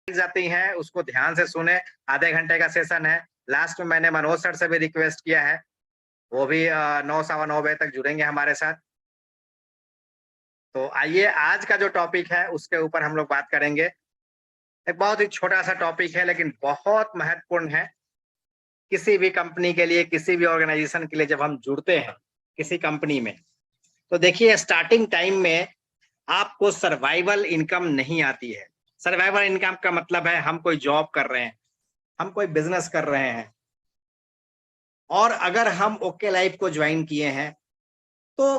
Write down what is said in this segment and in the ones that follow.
जाती हैं उसको ध्यान से सुने। आधे घंटे का सेशन है। लास्ट में मैंने मनोज सर से भी रिक्वेस्ट किया है, वो भी 9 सवा 9 बजे तक जुड़ेंगे हमारे साथ। तो आइए आज का जो टॉपिक है उसके ऊपर हम लोग बात करेंगे। एक बहुत ही छोटा सा टॉपिक है लेकिन बहुत महत्वपूर्ण है किसी भी कंपनी के लिए, किसी भी ऑर्गेनाइजेशन के लिए। जब हम जुड़ते हैं किसी कंपनी में, तो देखिए स्टार्टिंग टाइम में आपको सर्वाइवल इनकम नहीं आती है। सर्वाइवल इनकम का मतलब है हम कोई जॉब कर रहे हैं, हम कोई बिजनेस कर रहे हैं, और अगर हम ओके लाइफ को ज्वाइन किए हैं तो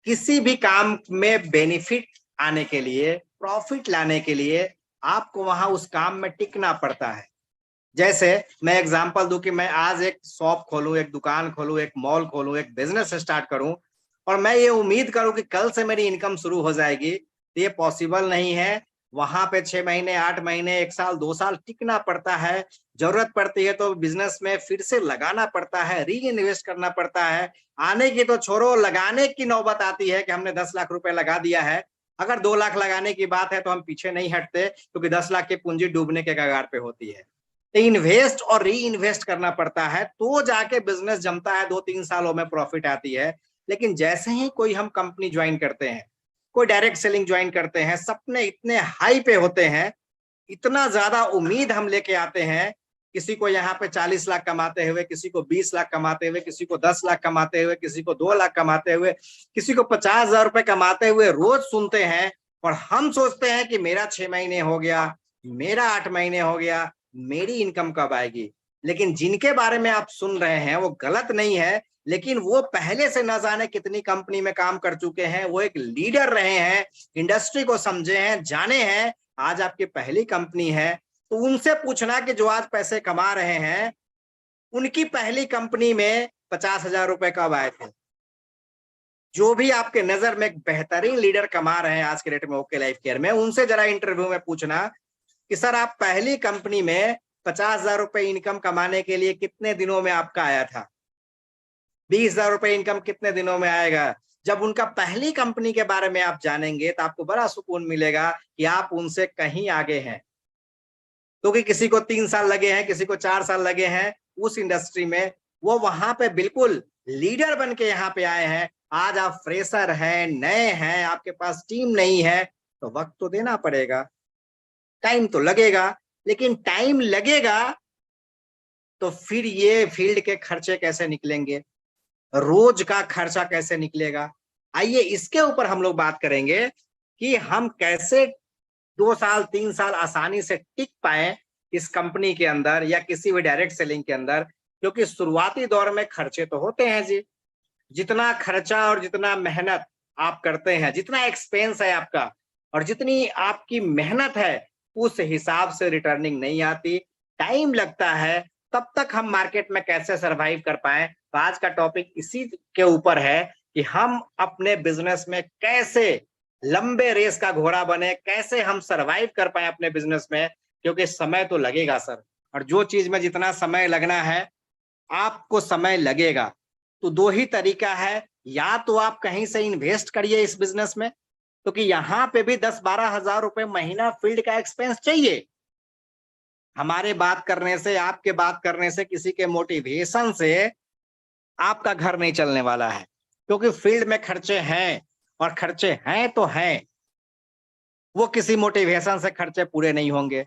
किसी भी काम में बेनिफिट आने के लिए, प्रॉफिट लाने के लिए आपको वहां उस काम में टिकना पड़ता है। जैसे मैं एग्जांपल दूं कि मैं आज एक शॉप खोलूं, एक दुकान खोलूं, एक मॉल खोलूं, एक बिजनेस स्टार्ट करूं और मैं ये उम्मीद करूं कि कल से मेरी इनकम शुरू हो जाएगी, तो ये पॉसिबल नहीं है। वहां पे 6 महीने, 8 महीने, 1 साल, 2 साल टिकना पड़ता है। जरूरत पड़ती है तो बिजनेस में फिर से लगाना पड़ता है, री इन्वेस्ट करना पड़ता है। आने की तो छोड़ो, लगाने की नौबत आती है कि हमने 10 लाख रुपए लगा दिया है। अगर 2 लाख लगाने की बात है तो हम पीछे नहीं हटते, क्योंकि 10 लाख की पूंजी डूबने के कगार पे होती है। इन्वेस्ट और री इन्वेस्ट करना पड़ता है तो जाके बिजनेस जमता है, 2-3 सालों में प्रॉफिट आती है। लेकिन जैसे ही कोई हम कंपनी ज्वाइन करते हैं, कोई डायरेक्ट सेलिंग ज्वाइन करते हैं, सपने इतने हाई पे होते हैं, इतना ज्यादा उम्मीद हम लेके आते हैं। किसी को यहाँ पे 40 लाख कमाते हुए, किसी को 20 लाख कमाते हुए, किसी को 10 लाख कमाते हुए, किसी को 2 लाख कमाते हुए, किसी को 50,000 रुपए कमाते हुए रोज सुनते हैं। और हम सोचते हैं कि मेरा 6 महीने हो गया, मेरा 8 महीने हो गया, मेरी इनकम कब आएगी। लेकिन जिनके बारे में आप सुन रहे हैं वो गलत नहीं है, लेकिन वो पहले से न जाने कितनी कंपनी में काम कर चुके हैं, वो एक लीडर रहे हैं, इंडस्ट्री को समझे हैं, जाने हैं। आज आपकी पहली कंपनी है तो उनसे पूछना कि जो आज पैसे कमा रहे हैं, उनकी पहली कंपनी में 50,000 रुपए कब आए थे। जो भी आपके नजर में एक बेहतरीन लीडर कमा रहे हैं आज के डेट में ओके लाइफ केयर में, उनसे जरा इंटरव्यू में पूछना कि सर आप पहली कंपनी में 50,000 रुपए इनकम कमाने के लिए कितने दिनों में आपका आया था, 20,000 रुपए इनकम कितने दिनों में आएगा। जब उनका पहली कंपनी के बारे में आप जानेंगे तो आपको बड़ा सुकून मिलेगा कि आप उनसे कहीं आगे हैं। क्योंकि किसी को 3 साल लगे हैं, किसी को 4 साल लगे हैं उस इंडस्ट्री में, वो वहां पे बिल्कुल लीडर बन के यहाँ पे आए हैं। आज आप फ्रेशर हैं, नए हैं, आपके पास टीम नहीं है, तो वक्त तो देना पड़ेगा, टाइम तो लगेगा। लेकिन टाइम लगेगा तो फिर ये फील्ड के खर्चे कैसे निकलेंगे, रोज का खर्चा कैसे निकलेगा। आइए इसके ऊपर हम लोग बात करेंगे कि हम कैसे 2 साल 3 साल आसानी से टिक पाए इस कंपनी के अंदर या किसी भी डायरेक्ट सेलिंग के अंदर। क्योंकि शुरुआती दौर में खर्चे तो होते हैं जी। जितना खर्चा और जितना मेहनत आप करते हैं, जितना एक्सपेंस है आपका और जितनी आपकी मेहनत है, उस हिसाब से रिटर्निंग नहीं आती, टाइम लगता है। तब तक हम मार्केट में कैसे सरवाइव कर पाए, तो आज का टॉपिक इसी के ऊपर है कि हम अपने बिजनेस में कैसे लंबे रेस का घोड़ा बने, कैसे हम सरवाइव कर पाए अपने बिजनेस में। क्योंकि समय तो लगेगा सर, और जो चीज में जितना समय लगना है आपको समय लगेगा। तो दो ही तरीका है, या तो आप कहीं से इन्वेस्ट करिए इस बिजनेस में, क्योंकि यहाँ पे भी 10-12 हजार रुपए महीना फील्ड का एक्सपेंस चाहिए। हमारे बात करने से, आपके बात करने से, किसी के मोटिवेशन से आपका घर नहीं चलने वाला है। क्योंकि फील्ड में खर्चे हैं, और खर्चे हैं तो हैं, वो किसी मोटिवेशन से खर्चे पूरे नहीं होंगे।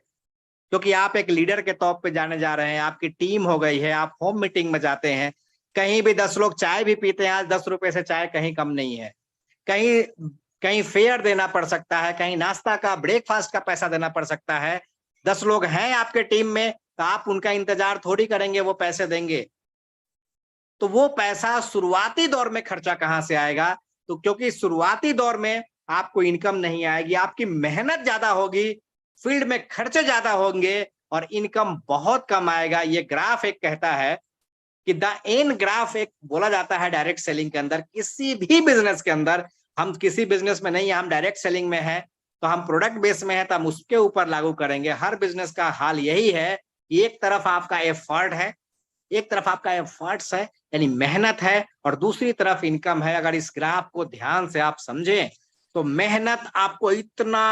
क्योंकि आप एक लीडर के तौर पे जाने जा रहे हैं, आपकी टीम हो गई है, आप होम मीटिंग में जाते हैं, कहीं भी 10 लोग चाय भी पीते हैं, आज 10 रुपए से चाय कहीं कम नहीं है। कहीं कहीं फेयर देना पड़ सकता है, कहीं नाश्ता का, ब्रेकफास्ट का पैसा देना पड़ सकता है। 10 लोग हैं आपके टीम में तो आप उनका इंतजार थोड़ी करेंगे, वो पैसे देंगे। तो वो पैसा शुरुआती दौर में खर्चा कहां से आएगा। तो क्योंकि शुरुआती दौर में आपको इनकम नहीं आएगी, आपकी मेहनत ज्यादा होगी, फील्ड में खर्चे ज्यादा होंगे और इनकम बहुत कम आएगा। ये ग्राफ एक कहता है कि द एन ग्राफ, एक बोला जाता है डायरेक्ट सेलिंग के अंदर, किसी भी बिजनेस के अंदर, हम किसी बिजनेस में नहीं है, हम डायरेक्ट सेलिंग में है तो हम प्रोडक्ट बेस में है तो हम उसके ऊपर लागू करेंगे। हर बिजनेस का हाल यही है कि एक तरफ आपका एफर्ट है, एक तरफ आपका एफर्ट्स है यानी मेहनत है, और दूसरी तरफ इनकम है। अगर इस ग्राफ को ध्यान से आप समझें तो मेहनत आपको इतना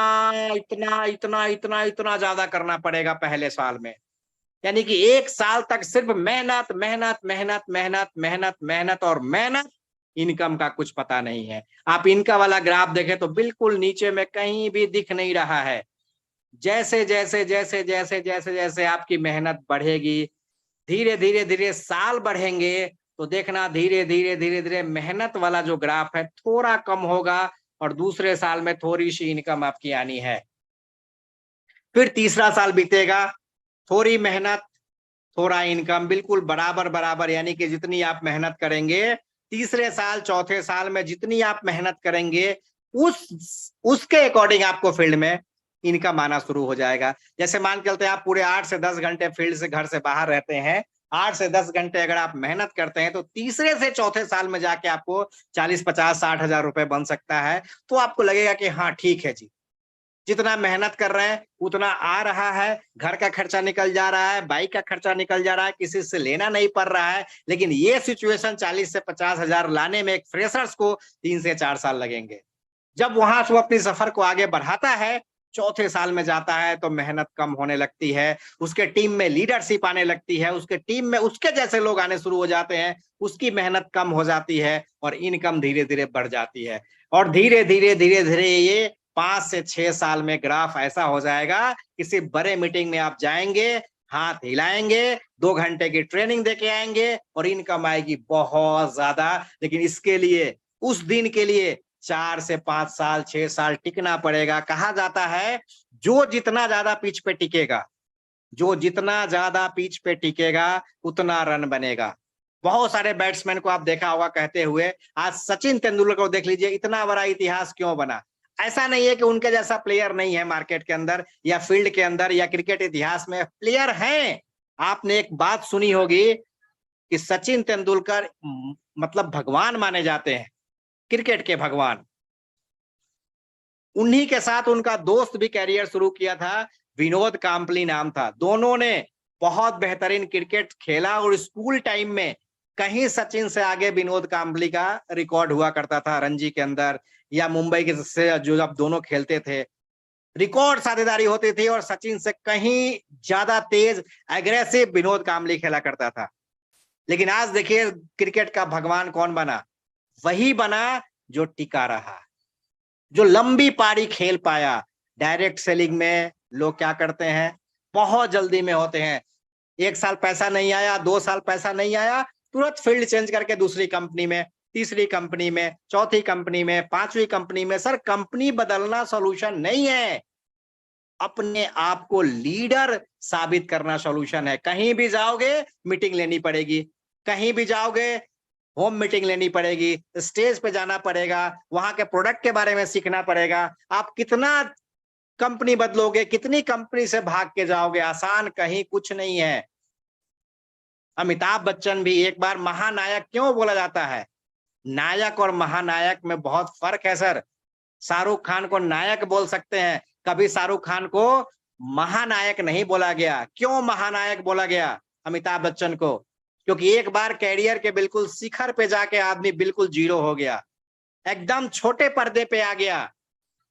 इतना इतना इतना इतना ज्यादा करना पड़ेगा पहले साल में। यानी कि 1 साल तक सिर्फ मेहनत मेहनत मेहनत मेहनत मेहनत मेहनत और मेहनत। इनकम का कुछ पता नहीं है। आप इनका वाला ग्राफ देखें तो बिल्कुल नीचे में कहीं भी दिख नहीं रहा है। जैसे जैसे जैसे जैसे जैसे जैसे आपकी मेहनत बढ़ेगी, धीरे धीरे धीरे साल बढ़ेंगे, तो देखना धीरे धीरे धीरे धीरे मेहनत वाला जो ग्राफ है थोड़ा कम होगा और दूसरे साल में थोड़ी सी इनकम आपकी आनी है। फिर तीसरा साल बीतेगा, थोड़ी मेहनत थोड़ा इनकम, बिल्कुल बराबर बराबर। यानी कि जितनी आप मेहनत करेंगे, तीसरे साल चौथे साल में जितनी आप मेहनत करेंगे, उसके अकॉर्डिंग आपको फील्ड में इनकम आना शुरू हो जाएगा। जैसे मान के चलते हैं आप पूरे 8 से 10 घंटे फील्ड से घर से बाहर रहते हैं, 8 से 10 घंटे अगर आप मेहनत करते हैं तो तीसरे से चौथे साल में जाके आपको 40 50 60 हजार रुपए बन सकता है। तो आपको लगेगा कि हाँ ठीक है जी, जितना मेहनत कर रहे हैं उतना आ रहा है, घर का खर्चा निकल जा रहा है, बाइक का खर्चा निकल जा रहा है, किसी से लेना नहीं पड़ रहा है। लेकिन ये सिचुएशन 40 से 50 हजार लाने में एक फ्रेशर्स को 3 से 4 साल लगेंगे। जब वहां से वो अपनी सफर को आगे बढ़ाता है, चौथे साल में जाता है तो मेहनत कम होने लगती है, उसके टीम में लीडरशिप आने लगती है, उसके टीम में उसके जैसे लोग आने शुरू हो जाते हैं, उसकी मेहनत कम हो जाती है और इनकम धीरे धीरे बढ़ जाती है। और धीरे धीरे धीरे धीरे ये 5 से 6 साल में ग्राफ ऐसा हो जाएगा, किसी बड़े मीटिंग में आप जाएंगे, हाथ हिलाएंगे, 2 घंटे की ट्रेनिंग देके आएंगे और इनकम आएगी बहुत ज्यादा। लेकिन इसके लिए, उस दिन के लिए 4 से 5 साल 6 साल टिकना पड़ेगा। कहा जाता है जो जितना ज्यादा पिच पे टिकेगा, जो जितना ज्यादा पिच पे टिकेगा उतना रन बनेगा। बहुत सारे बैट्समैन को आप देखा होगा कहते हुए, आज सचिन तेंदुलकर को देख लीजिए, इतना बड़ा इतिहास क्यों बना। ऐसा नहीं है कि उनके जैसा प्लेयर नहीं है मार्केट के अंदर या फील्ड के अंदर या क्रिकेट इतिहास में, प्लेयर हैं। आपने एक बात सुनी होगी कि सचिन तेंदुलकर मतलब भगवान माने जाते हैं, क्रिकेट के भगवान। उन्हीं के साथ उनका दोस्त भी कैरियर शुरू किया था, विनोद कांपली नाम था। दोनों ने बहुत बेहतरीन क्रिकेट खेला और स्कूल टाइम में कहीं सचिन से आगे विनोद कांपली का रिकॉर्ड हुआ करता था रणजी के अंदर, या मुंबई के से जो अब दोनों खेलते थे, रिकॉर्ड साझेदारी होती थी और सचिन से कहीं ज्यादा तेज एग्रेसिव विनोद कांबली खेला करता था। लेकिन आज देखिए क्रिकेट का भगवान कौन बना, वही बना जो टिका रहा, जो लंबी पारी खेल पाया। डायरेक्ट सेलिंग में लोग क्या करते हैं, बहुत जल्दी में होते हैं। 1 साल पैसा नहीं आया, 2 साल पैसा नहीं आया, तुरंत फील्ड चेंज करके दूसरी कंपनी में, तीसरी कंपनी में, चौथी कंपनी में, पांचवी कंपनी में। सर कंपनी बदलना सॉल्यूशन नहीं है, अपने आप को लीडर साबित करना सॉल्यूशन है। कहीं भी जाओगे मीटिंग लेनी पड़ेगी, कहीं भी जाओगे होम मीटिंग लेनी पड़ेगी, स्टेज पे जाना पड़ेगा, वहां के प्रोडक्ट के बारे में सीखना पड़ेगा। आप कितना कंपनी बदलोगे, कितनी कंपनी से भाग के जाओगे, आसान कहीं कुछ नहीं है। अमिताभ बच्चन भी एक बार महानायक क्यों बोला जाता है, नायक और महानायक में बहुत फर्क है सर। शाहरुख खान को नायक बोल सकते हैं, कभी शाहरुख खान को महानायक नहीं बोला गया। क्यों महानायक बोला गया अमिताभ बच्चन को? क्योंकि एक बार कैरियर के बिल्कुल शिखर पे जाके आदमी बिल्कुल जीरो हो गया, एकदम छोटे पर्दे पे आ गया।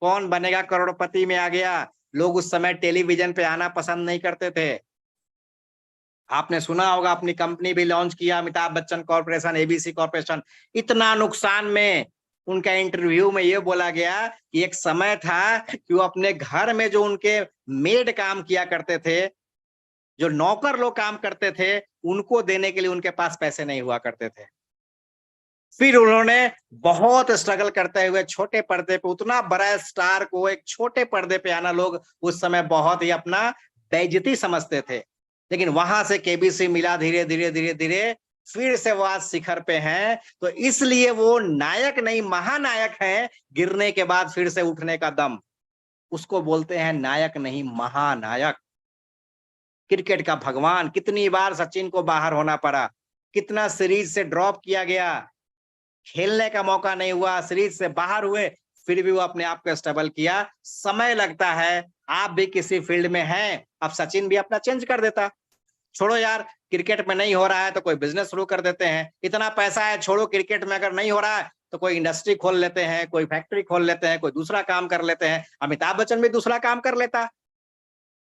कौन बनेगा करोड़पति में आ गया। लोग उस समय टेलीविजन पे आना पसंद नहीं करते थे। आपने सुना होगा अपनी कंपनी भी लॉन्च किया, Amitabh Bachchan corporation, ABC corporation. इतना नुकसान में उनका इंटरव्यू में ये बोला गया कि एक समय था कि वो अपने घर में जो उनके मेड काम किया करते थे, जो नौकर लोग काम करते थे, उनको देने के लिए उनके पास पैसे नहीं हुआ करते थे। फिर उन्होंने बहुत स्ट्रगल करते हुए छोटे पर्दे पे, उतना बड़ा स्टार को एक छोटे पर्दे पे आना, लोग उस समय बहुत ही अपना बेइज्जती समझते थे। लेकिन वहां से केबीसी मिला, धीरे धीरे धीरे धीरे फिर से वो आज शिखर पे हैं। तो इसलिए वो नायक नहीं महानायक हैं। गिरने के बाद फिर से उठने का दम, उसको बोलते हैं नायक नहीं महानायक। क्रिकेट का भगवान, कितनी बार सचिन को बाहर होना पड़ा, कितना सीरीज से ड्रॉप किया गया, खेलने का मौका नहीं हुआ, सीरीज से बाहर हुए, फिर भी वो अपने आप को स्टेबल किया। समय लगता है, आप भी किसी फील्ड में हैं, अब सचिन भी अपना चेंज कर देता। छोड़ो यार क्रिकेट में नहीं हो रहा है तो कोई बिजनेस शुरू कर देते हैं, इतना पैसा है, छोड़ो क्रिकेट में अगर नहीं हो रहा है तो कोई इंडस्ट्री खोल लेते हैं, कोई फैक्ट्री खोल लेते हैं, कोई दूसरा काम कर लेते हैं। अमिताभ बच्चन भी दूसरा काम कर लेता,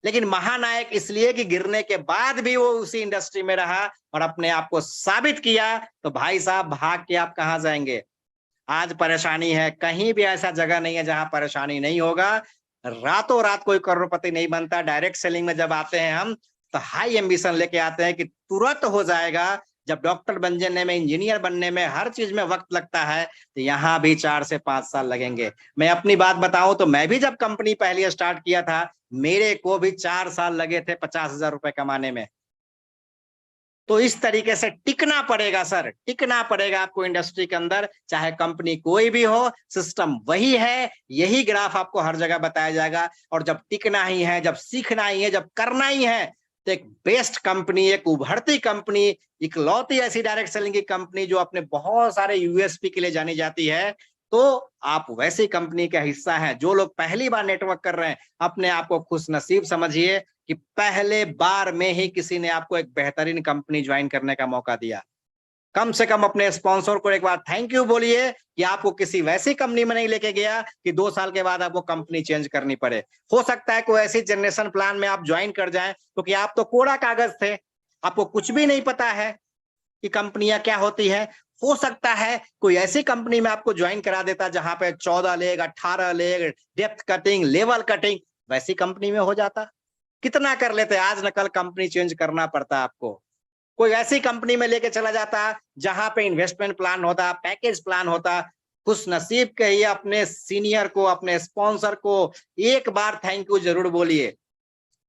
लेकिन महानायक इसलिए कि गिरने के बाद भी वो उसी इंडस्ट्री में रहा और अपने आप को साबित किया। तो भाई साहब, भाग के आप कहां जाएंगे? आज परेशानी है, कहीं भी ऐसा जगह नहीं है जहां परेशानी नहीं होगा। रातों रात कोई करोड़पति नहीं बनता। डायरेक्ट सेलिंग में जब आते हैं हम, तो हाई एम्बिशन लेके आते हैं कि तुरंत हो जाएगा। जब डॉक्टर बनने में, इंजीनियर बनने में, हर चीज में वक्त लगता है, तो यहाँ भी 4 से 5 साल लगेंगे। मैं अपनी बात बताऊं तो मैं भी जब कंपनी पहले स्टार्ट किया था, मेरे को भी 4 साल लगे थे 50,000 रुपए कमाने में। तो इस तरीके से टिकना पड़ेगा सर, टिकना पड़ेगा आपको इंडस्ट्री के अंदर, चाहे कंपनी कोई भी हो। सिस्टम वही है, यही ग्राफ आपको हर जगह बताया जाएगा। और जब टिकना ही है, जब सीखना ही है, जब करना ही है, तो एक बेस्ट कंपनी, एक उभरती कंपनी, इकलौती ऐसी डायरेक्ट सेलिंग की कंपनी जो अपने बहुत सारे यूएसपी के लिए जानी जाती है, तो आप वैसी कंपनी का हिस्सा हैं। जो लोग पहली बार नेटवर्क कर रहे हैं, अपने आप को खुश नसीब समझिए कि पहले बार में ही किसी ने आपको एक बेहतरीन कंपनी ज्वाइन करने का मौका दिया। कम से कम अपने स्पॉन्सर को एक बार थैंक यू बोलिए कि आपको किसी वैसी कंपनी में नहीं लेके गया कि 2 साल के बाद आपको कंपनी चेंज करनी पड़े। हो सकता है कोई ऐसी जनरेशन प्लान में आप ज्वाइन कर जाएं, क्योंकि आप तो कोरा कागज थे, आपको कुछ भी नहीं पता है कि कंपनियां क्या होती है। हो सकता है कोई ऐसी कंपनी में आपको ज्वाइन करा देता जहां पे 14 leg, 18 leg, depth cutting, level cutting, वैसी कंपनी में हो जाता। कितना कर लेते, आज न कल कंपनी चेंज करना पड़ता आपको। कोई ऐसी कंपनी में लेके चला जाता जहां पे इन्वेस्टमेंट प्लान होता, पैकेज प्लान होता। खुश नसीब कहिए अपने सीनियर को, अपने स्पॉन्सर को एक बार थैंक यू जरूर बोलिए।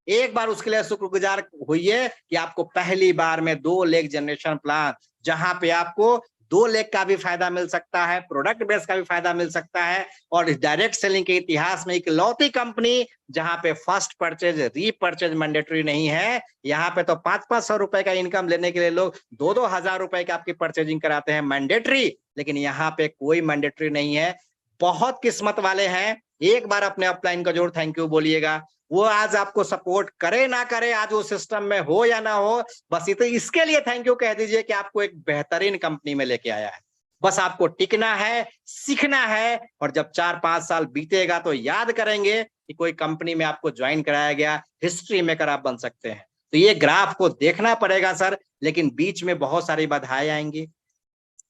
एक बार उसके लिए शुक्रगुजार होइए कि आपको पहली बार में 2 लेग जनरेशन प्लान, जहां पे आपको 2 लेग का भी फायदा मिल सकता है, प्रोडक्ट बेस का भी फायदा मिल सकता है। और इस डायरेक्ट सेलिंग के इतिहास में इकलौती कंपनी जहां पे फर्स्ट परचेज, रीपरचेज मैंडेटरी नहीं है। यहाँ पे तो 500-500 रुपए का इनकम लेने के लिए लोग 2-2 हजार रुपए की आपकी परचेजिंग कराते हैं मैंडेटरी, लेकिन यहाँ पे कोई मैंडेटरी नहीं है। बहुत किस्मत वाले हैं। एक बार अपने अपलाइन का जरूर थैंक यू बोलिएगा। वो आज आपको सपोर्ट करे ना करे, आज वो सिस्टम में हो या ना हो, बस इतने इसके लिए थैंक यू कह दीजिए कि आपको एक बेहतरीन कंपनी में लेके आया है। बस आपको टिकना है, सीखना है, और जब 4-5 साल बीतेगा तो याद करेंगे कि कोई कंपनी में आपको ज्वाइन कराया गया, हिस्ट्री मेकर आप बन सकते हैं। तो ये ग्राफ को देखना पड़ेगा सर, लेकिन बीच में बहुत सारी बाधाएं आएंगी।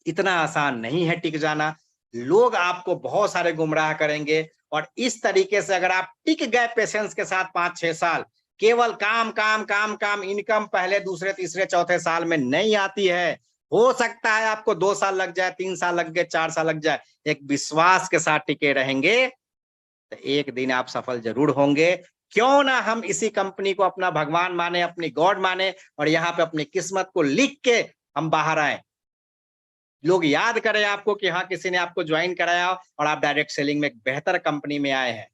इतना आसान नहीं है टिक जाना। लोग आपको बहुत सारे गुमराह करेंगे, और इस तरीके से अगर आप टिक गए पेशेंस के साथ 5-6 साल, केवल काम काम काम काम, इनकम पहले, दूसरे, तीसरे, चौथे साल में नहीं आती है। हो सकता है आपको 2 साल लग जाए, 3 साल लग गए, 4 साल लग जाए। एक विश्वास के साथ टिके रहेंगे तो एक दिन आप सफल जरूर होंगे। क्यों ना हम इसी कंपनी को अपना भगवान माने, अपनी गॉड माने, और यहाँ पे अपनी किस्मत को लिख के हम बाहर आए। लोग याद करें आपको कि हाँ, किसी ने आपको ज्वाइन कराया और आप डायरेक्ट सेलिंग में एक बेहतर कंपनी में आए हैं।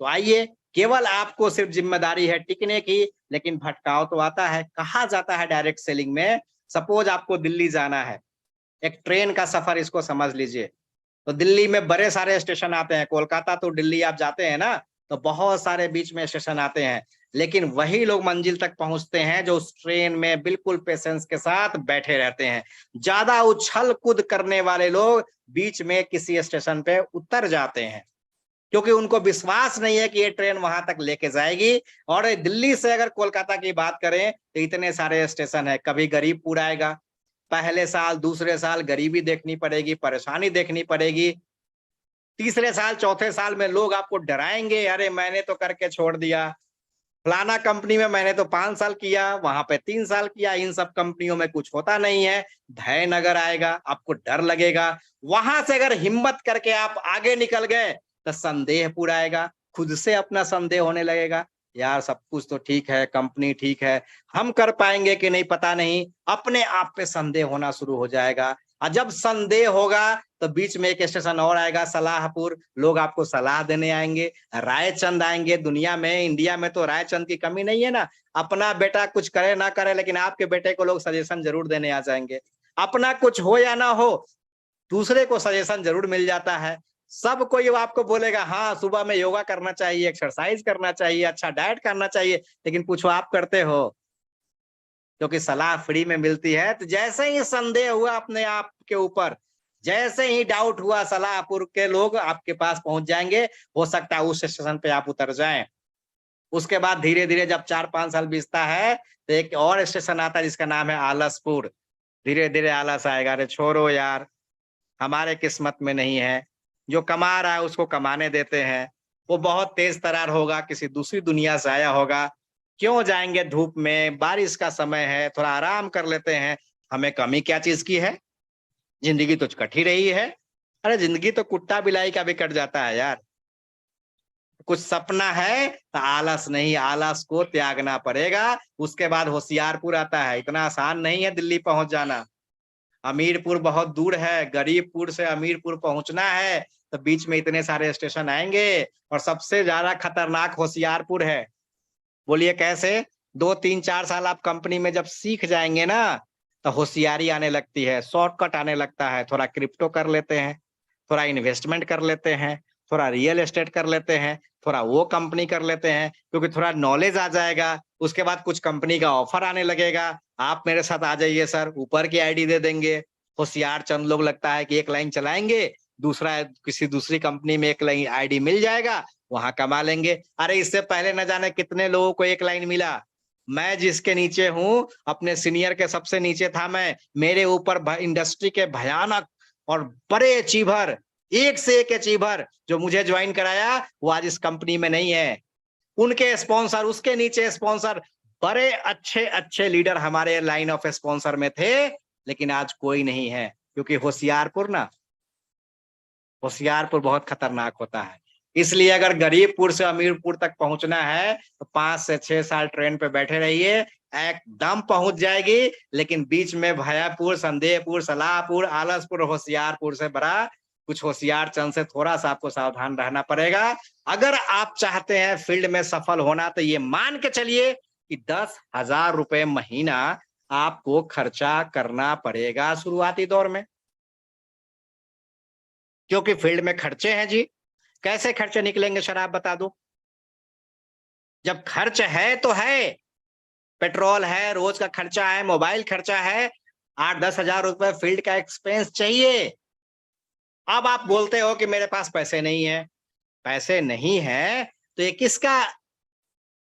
तो आइए, केवल आपको सिर्फ जिम्मेदारी है टिकने की, लेकिन भटकाव तो आता है। कहा जाता है डायरेक्ट सेलिंग में, सपोज आपको दिल्ली जाना है, एक ट्रेन का सफर इसको समझ लीजिए। तो दिल्ली में बड़े सारे स्टेशन आते हैं, कोलकाता तो दिल्ली आप जाते हैं ना, तो बहुत सारे बीच में स्टेशन आते हैं, लेकिन वही लोग मंजिल तक पहुंचते हैं जो उस ट्रेन में बिल्कुल पेशेंस के साथ बैठे रहते हैं। ज्यादा उछल कूद करने वाले लोग बीच में किसी स्टेशन पे उतर जाते हैं, क्योंकि उनको विश्वास नहीं है कि ये ट्रेन वहां तक लेके जाएगी। और दिल्ली से अगर कोलकाता की बात करें तो इतने सारे स्टेशन है, कभी गरीबपुर आएगा, पहले साल, दूसरे साल गरीबी देखनी पड़ेगी, परेशानी देखनी पड़ेगी। तीसरे साल, चौथे साल में लोग आपको डराएंगे, अरे मैंने तो करके छोड़ दिया, फलाना कंपनी में मैंने तो 5 साल किया, वहां पे 3 साल किया, इन सब कंपनियों में कुछ होता नहीं है। भय नगर आएगा, आपको डर लगेगा। वहां से अगर हिम्मत करके आप आगे निकल गए तो संदेह पूरा आएगा, खुद से अपना संदेह होने लगेगा, यार सब कुछ तो ठीक है, कंपनी ठीक है, हम कर पाएंगे कि नहीं पता नहीं, अपने आप पे संदेह होना शुरू हो जाएगा। और जब संदेह होगा तो बीच में एक स्टेशन और आएगा, सलाहपुर, लोग आपको सलाह देने आएंगे, रायचंद आएंगे। दुनिया में, इंडिया में तो रायचंद की कमी नहीं है ना, अपना बेटा कुछ करे ना करे, लेकिन आपके बेटे को लोग सजेशन जरूर देने आ जाएंगे। अपना कुछ हो या ना हो, दूसरे को सजेशन जरूर मिल जाता है। सब कोई आपको बोलेगा हाँ सुबह में योगा करना चाहिए, एक्सरसाइज करना चाहिए, अच्छा डाइट करना चाहिए, लेकिन पूछो आप करते हो? क्योंकि सलाह फ्री में मिलती है। तो जैसे ही संदेह हुआ अपने आप के ऊपर, जैसे ही डाउट हुआ सलाहपुर के लोग आपके पास पहुंच जाएंगे, हो सकता है उस स्टेशन पे आप उतर जाएं। उसके बाद धीरे धीरे जब 4-5 साल बीतता है तो एक और स्टेशन आता है जिसका नाम है आलसपुर। धीरे धीरे आलस आएगा, अरे छोड़ो यार, हमारे किस्मत में नहीं है, जो कमा रहा है उसको कमाने देते हैं, वो बहुत तेज तरार होगा, किसी दूसरी दुनिया से आया होगा, क्यों जाएंगे धूप में, बारिश का समय है, थोड़ा आराम कर लेते हैं, हमें कमी क्या चीज की है, जिंदगी तो कट ही रही है। अरे जिंदगी तो कुत्ता बिलाई का भी कट जाता है यार। कुछ सपना है तो आलस नहीं, आलस को त्यागना पड़ेगा। उसके बाद होशियारपुर आता है। इतना आसान नहीं है दिल्ली पहुंच जाना। अमीरपुर बहुत दूर है, गरीबपुर से अमीरपुर पहुंचना है तो बीच में इतने सारे स्टेशन आएंगे, और सबसे ज्यादा खतरनाक होशियारपुर है। बोलिए कैसे? 2-3-4 साल आप कंपनी में जब सीख जाएंगे ना, तो होशियारी आने लगती है, शॉर्टकट आने लगता है। थोड़ा क्रिप्टो कर लेते हैं, थोड़ा इन्वेस्टमेंट कर लेते हैं, थोड़ा रियल एस्टेट कर लेते हैं, थोड़ा वो कंपनी कर लेते हैं, क्योंकि थोड़ा नॉलेज आ जाएगा। उसके बाद कुछ कंपनी का ऑफर आने लगेगा, आप मेरे साथ आ जाइए सर, ऊपर की आईडी दे देंगे। होशियार चंद लोग लगता है कि एक लाइन चलाएंगे, दूसरा किसी दूसरी कंपनी में एक लाइन आईडी मिल जाएगा, वहां कमा लेंगे। अरे इससे पहले न जाने कितने लोगों को एक लाइन मिला। मैं जिसके नीचे हूं, अपने सीनियर के सबसे नीचे था मैं, मेरे ऊपर इंडस्ट्री के भयानक और बड़े अचीवर, एक से एक अचीवर जो मुझे ज्वाइन कराया, वो आज इस कंपनी में नहीं है। उनके स्पॉन्सर, उसके नीचे स्पॉन्सर, बड़े अच्छे अच्छे लीडर हमारे लाइन ऑफ स्पॉन्सर में थे, लेकिन आज कोई नहीं है। क्योंकि होशियारपुर बहुत खतरनाक होता है। इसलिए अगर गरीबपुर से अमीरपुर तक पहुंचना है तो 5 से 6 साल ट्रेन पे बैठे रहिए, एकदम पहुंच जाएगी। लेकिन बीच में भयापुर, संदेहपुर, सलाहपुर, आलसपुर, होशियारपुर से बड़ा कुछ होशियार चंद से थोड़ा सा आपको सावधान रहना पड़ेगा। अगर आप चाहते हैं फील्ड में सफल होना, तो ये मान के चलिए कि 10,000 रुपए महीना आपको खर्चा करना पड़ेगा शुरुआती दौर में। क्योंकि फील्ड में खर्चे हैं जी। कैसे खर्चे निकलेंगे सर, आप बता दो। जब खर्च है तो है, पेट्रोल है, रोज का खर्चा है, मोबाइल खर्चा है, 8-10 हजार रुपए फील्ड का एक्सपेंस चाहिए। अब आप बोलते हो कि मेरे पास पैसे नहीं है। पैसे नहीं है तो ये किसका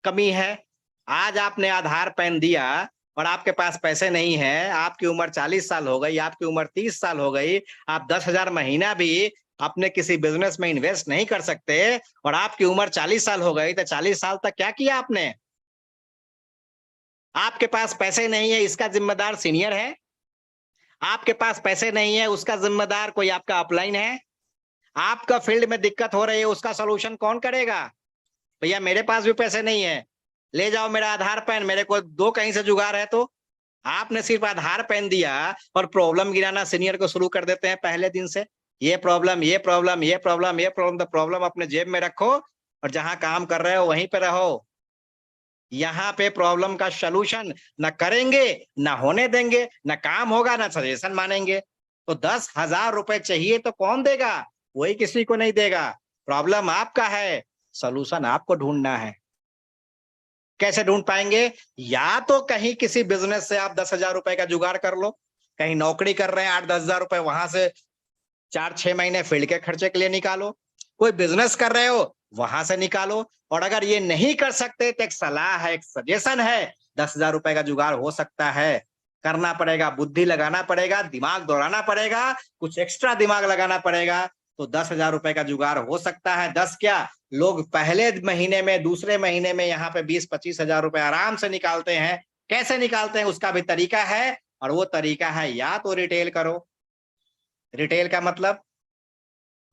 कमी है? आज आपने आधार पैन दिया और आपके पास पैसे नहीं है, आपकी उम्र 40 साल हो गई, आपकी उम्र 30 साल हो गई, आप 10,000 महीना भी अपने किसी बिजनेस में इन्वेस्ट नहीं कर सकते, और आपकी उम्र 40 साल हो गई, तो 40 साल तक क्या किया आपने? आपके पास पैसे नहीं है, इसका जिम्मेदार सीनियर है? आपके पास पैसे नहीं है, उसका जिम्मेदार कोई आपका अपलाइन है? आपका फील्ड में दिक्कत हो रही है, उसका सोल्यूशन कौन करेगा? भैया मेरे पास भी पैसे नहीं है, ले जाओ मेरा आधार पैन, मेरे को दो कहीं से जुगाड़ है। तो आपने सिर्फ आधार पैन दिया और प्रॉब्लम गिराना सीनियर को शुरू कर देते हैं पहले दिन से। ये प्रॉब्लम, ये प्रॉब्लम, ये प्रॉब्लम, ये प्रॉब्लम। तो प्रॉब्लम अपने जेब में रखो और जहां काम कर रहे हो वहीं पे रहो। यहाँ पे प्रॉब्लम का सलूशन न करेंगे, न होने देंगे, न काम होगा, न सजेशन मानेंगे। तो 10,000 रुपए चाहिए तो कौन देगा? वही किसी को नहीं देगा। प्रॉब्लम आपका है, सलूशन आपको ढूंढना है। कैसे ढूंढ पाएंगे? या तो कहीं किसी बिजनेस से आप 10,000 रुपए का जुगाड़ कर लो, कहीं नौकरी कर रहे हैं 8-10 हजार रुपए, वहां से 4-6 महीने फील्ड के खर्चे के लिए निकालो। कोई बिजनेस कर रहे हो, वहां से निकालो। और अगर ये नहीं कर सकते तो एक सलाह है, एक सजेशन है, 10,000 रुपए का जुगाड़ हो सकता है। करना पड़ेगा, बुद्धि लगाना पड़ेगा, दिमाग दौड़ाना पड़ेगा, कुछ एक्स्ट्रा दिमाग लगाना पड़ेगा, तो 10,000 रुपए का जुगाड़ हो सकता है। 10 क्या, लोग पहले महीने में, दूसरे महीने में यहाँ पे 20-25 हजार रुपए आराम से निकालते हैं। कैसे निकालते हैं उसका भी तरीका है, और वो तरीका है या तो रिटेल करो। रिटेल का मतलब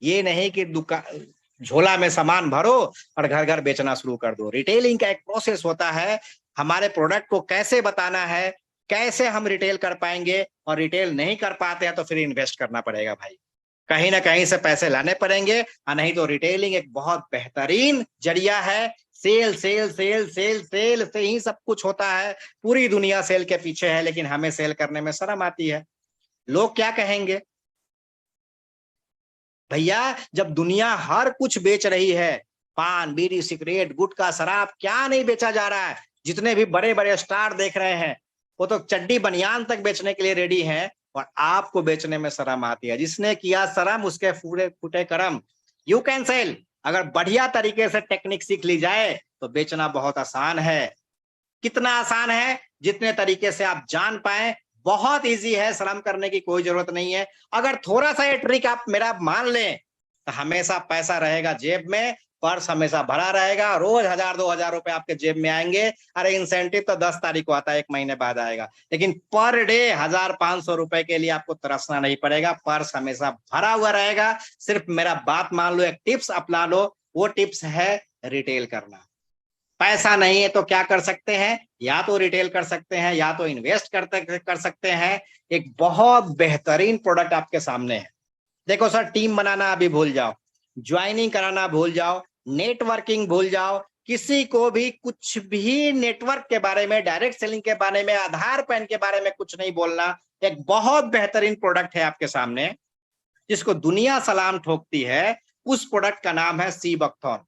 ये नहीं कि दुकान, झोला में सामान भरो और घर घर बेचना शुरू कर दो। रिटेलिंग का एक प्रोसेस होता है, हमारे प्रोडक्ट को कैसे बताना है, कैसे हम रिटेल कर पाएंगे। और रिटेल नहीं कर पाते हैं तो फिर इन्वेस्ट करना पड़ेगा भाई, कहीं ना कहीं से पैसे लाने पड़ेंगे। नहीं तो रिटेलिंग एक बहुत बेहतरीन जरिया है। Sale sale sale sale sale से ही सब कुछ होता है। पूरी दुनिया सेल के पीछे है, लेकिन हमें सेल करने में शर्म आती है। लोग क्या कहेंगे? भैया जब दुनिया हर कुछ बेच रही है, पान, बीड़ी, सिगरेट, गुटखा, शराब, क्या नहीं बेचा जा रहा है। जितने भी बड़े बड़े स्टार देख रहे हैं, वो तो चड्डी बनियान तक बेचने के लिए रेडी हैं। और आपको बेचने में शर्म आती है। जिसने किया शर्म उसके फूटे फूटे कर्म। You can sell. अगर बढ़िया तरीके से टेक्निक सीख ली जाए तो बेचना बहुत आसान है। कितना आसान है? जितने तरीके से आप जान पाए बहुत इजी है, शर्म करने की कोई जरूरत नहीं है। अगर थोड़ा सा ये ट्रिक आप मेरा मान लें तो हमेशा पैसा रहेगा जेब में, पर्स हमेशा भरा रहेगा, रोज 1000-2000 रुपए आपके जेब में आएंगे। अरे इंसेंटिव तो 10 तारीख को आता है, 1 महीने बाद आएगा, लेकिन पर डे 1500 रुपए के लिए आपको तरसना नहीं पड़ेगा, पर्स हमेशा भरा हुआ रहेगा। सिर्फ मेरा बात मान लो, एक टिप्स अपना लो, वो टिप्स है रिटेल करना। पैसा नहीं है तो क्या कर सकते हैं? या तो रिटेल कर सकते हैं या तो इन्वेस्ट कर सकते हैं। एक बहुत बेहतरीन प्रोडक्ट आपके सामने है। देखो सर, टीम बनाना अभी भूल जाओ, ज्वाइनिंग कराना भूल जाओ, नेटवर्किंग भूल जाओ, किसी को भी कुछ भी नेटवर्क के बारे में, डायरेक्ट सेलिंग के बारे में, आधार पैन के बारे में कुछ नहीं बोलना। एक बहुत बेहतरीन प्रोडक्ट है आपके सामने जिसको दुनिया सलाम ठोकती है। उस प्रोडक्ट का नाम है सी बकथॉन।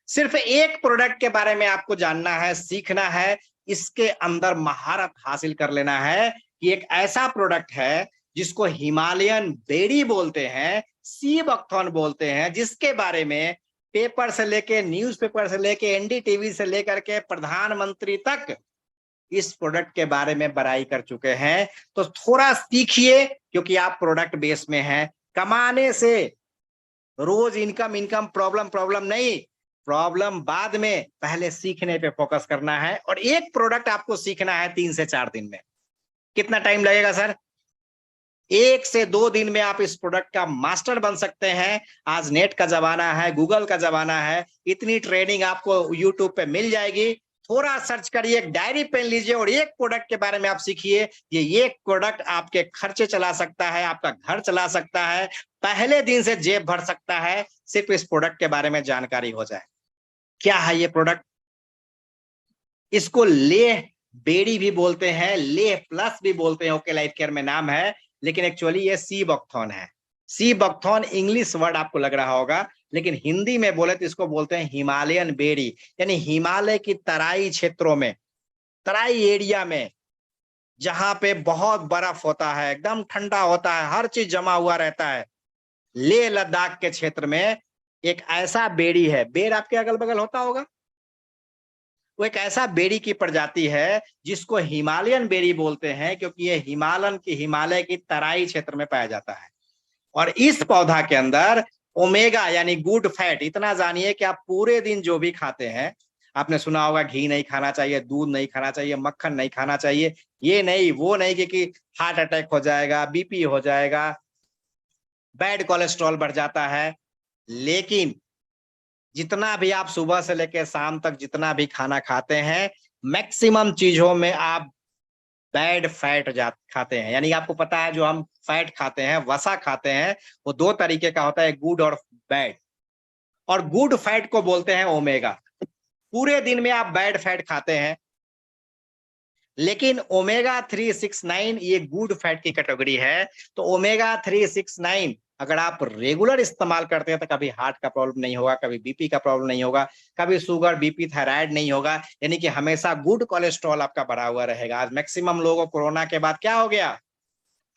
सिर्फ एक प्रोडक्ट के बारे में आपको जानना है, सीखना है, इसके अंदर महारत हासिल कर लेना है कि एक ऐसा प्रोडक्ट है जिसको हिमालयन बेरी बोलते हैं, सी बकथॉन बोलते हैं, जिसके बारे में पेपर से लेके, न्यूज़पेपर से लेके, एनडीटीवी से लेकर के प्रधानमंत्री तक इस प्रोडक्ट के बारे में बड़ाई कर चुके हैं। तो थोड़ा सीखिए, क्योंकि आप प्रोडक्ट बेस में हैं। कमाने से रोज इनकम प्रॉब्लम नहीं, प्रॉब्लम बाद में, पहले सीखने पे फोकस करना है। और एक प्रोडक्ट आपको सीखना है 3 से 4 दिन में। कितना टाइम लगेगा सर? 1 से 2 दिन में आप इस प्रोडक्ट का मास्टर बन सकते हैं। आज नेट का जमाना है, गूगल का जमाना है, इतनी ट्रेनिंग आपको यूट्यूब पे मिल जाएगी। थोड़ा सर्च करिए, एक डायरी पेन लीजिए और एक प्रोडक्ट के बारे में आप सीखिए। ये एक प्रोडक्ट आपके खर्चे चला सकता है, आपका घर चला सकता है, पहले दिन से जेब भर सकता है, सिर्फ इस प्रोडक्ट के बारे में जानकारी हो जाए। क्या है ये प्रोडक्ट? इसको लेह बेरी भी बोलते हैं, लेह प्लस भी बोलते हैं, ओके लाइफ केयर में नाम है, लेकिन एक्चुअली ये सी बकथॉन है। सी बकथॉन इंग्लिश वर्ड आपको लग रहा होगा, लेकिन हिंदी में बोले तो इसको बोलते हैं हिमालयन बेरी। यानी हिमालय की तराई क्षेत्रों में, तराई एरिया में, जहां पे बहुत बर्फ होता है, एकदम ठंडा होता है, हर चीज जमा हुआ रहता है, लेह लद्दाख के क्षेत्र में एक ऐसा बेरी है। बेर आपके अगल बगल होता होगा, वो एक ऐसा बेरी की प्रजाति है जिसको हिमालयन बेरी बोलते हैं, क्योंकि ये हिमालय की तराई क्षेत्र में पाया जाता है। और इस पौधा के अंदर ओमेगा यानी गुड फैट, इतना जानिए कि आप पूरे दिन जो भी खाते हैं, आपने सुना होगा घी नहीं खाना चाहिए, दूध नहीं खाना चाहिए, मक्खन नहीं खाना चाहिए, ये नहीं वो नहीं कि हार्ट अटैक हो जाएगा, बीपी हो जाएगा, बैड कोलेस्ट्रॉल बढ़ जाता है। लेकिन जितना भी आप सुबह से लेकर शाम तक जितना भी खाना खाते हैं, मैक्सिमम चीजों में आप बैड फैट खाते हैं। यानी आपको पता है जो हम फैट खाते हैं, वसा खाते हैं, वो 2 तरीके का होता है, गुड और बैड। और गुड फैट को बोलते हैं ओमेगा। पूरे दिन में आप बैड फैट खाते हैं, लेकिन ओमेगा 369 ये गुड फैट की कैटेगरी है। तो ओमेगा 369 अगर आप रेगुलर इस्तेमाल करते हैं तो कभी हार्ट का प्रॉब्लम नहीं होगा, कभी बीपी का प्रॉब्लम नहीं होगा, कभी शुगर, बीपी, थायराइड नहीं होगा। यानी कि हमेशा गुड कोलेस्ट्रॉल आपका बढ़ा हुआ रहेगा। आज मैक्सिमम लोगों को कोरोना के बाद क्या हो गया?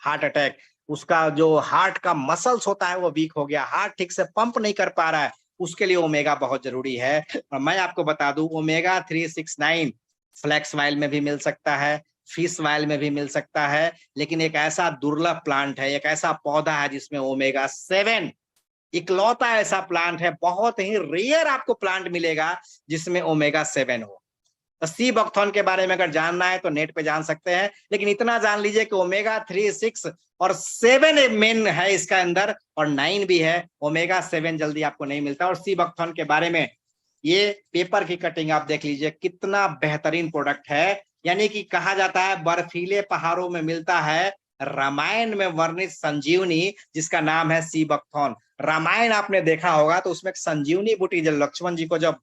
Heart attack. उसका जो हार्ट का मसल्स होता है वो वीक हो गया, हार्ट ठीक से पंप नहीं कर पा रहा है। उसके लिए ओमेगा बहुत जरूरी है। और मैं आपको बता दूं, ओमेगा 369 फ्लैक्स ऑयल में भी मिल सकता है, फिश ऑयल में भी मिल सकता है, लेकिन एक ऐसा दुर्लभ प्लांट है, एक ऐसा पौधा है जिसमें ओमेगा 7, इकलौता ऐसा प्लांट है, बहुत ही रेयर आपको प्लांट मिलेगा जिसमें ओमेगा 7 हो। तो सी बकथॉन के बारे में अगर जानना है तो नेट पे जान सकते हैं, लेकिन इतना जान लीजिए कि ओमेगा 3, 6 और 7 मेन है इसका अंदर, और 9 भी है। ओमेगा 7 जल्दी आपको नहीं मिलता। और सी बकथॉन के बारे में ये पेपर की कटिंग आप देख लीजिए, कितना बेहतरीन प्रोडक्ट है। यानी कि कहा जाता है बर्फीले पहाड़ों में मिलता है रामायण में वर्णित संजीवनी, जिसका नाम है सी बकथॉन। रामायण आपने देखा होगा तो उसमें संजीवनी बूटी, जब लक्ष्मण जी को जब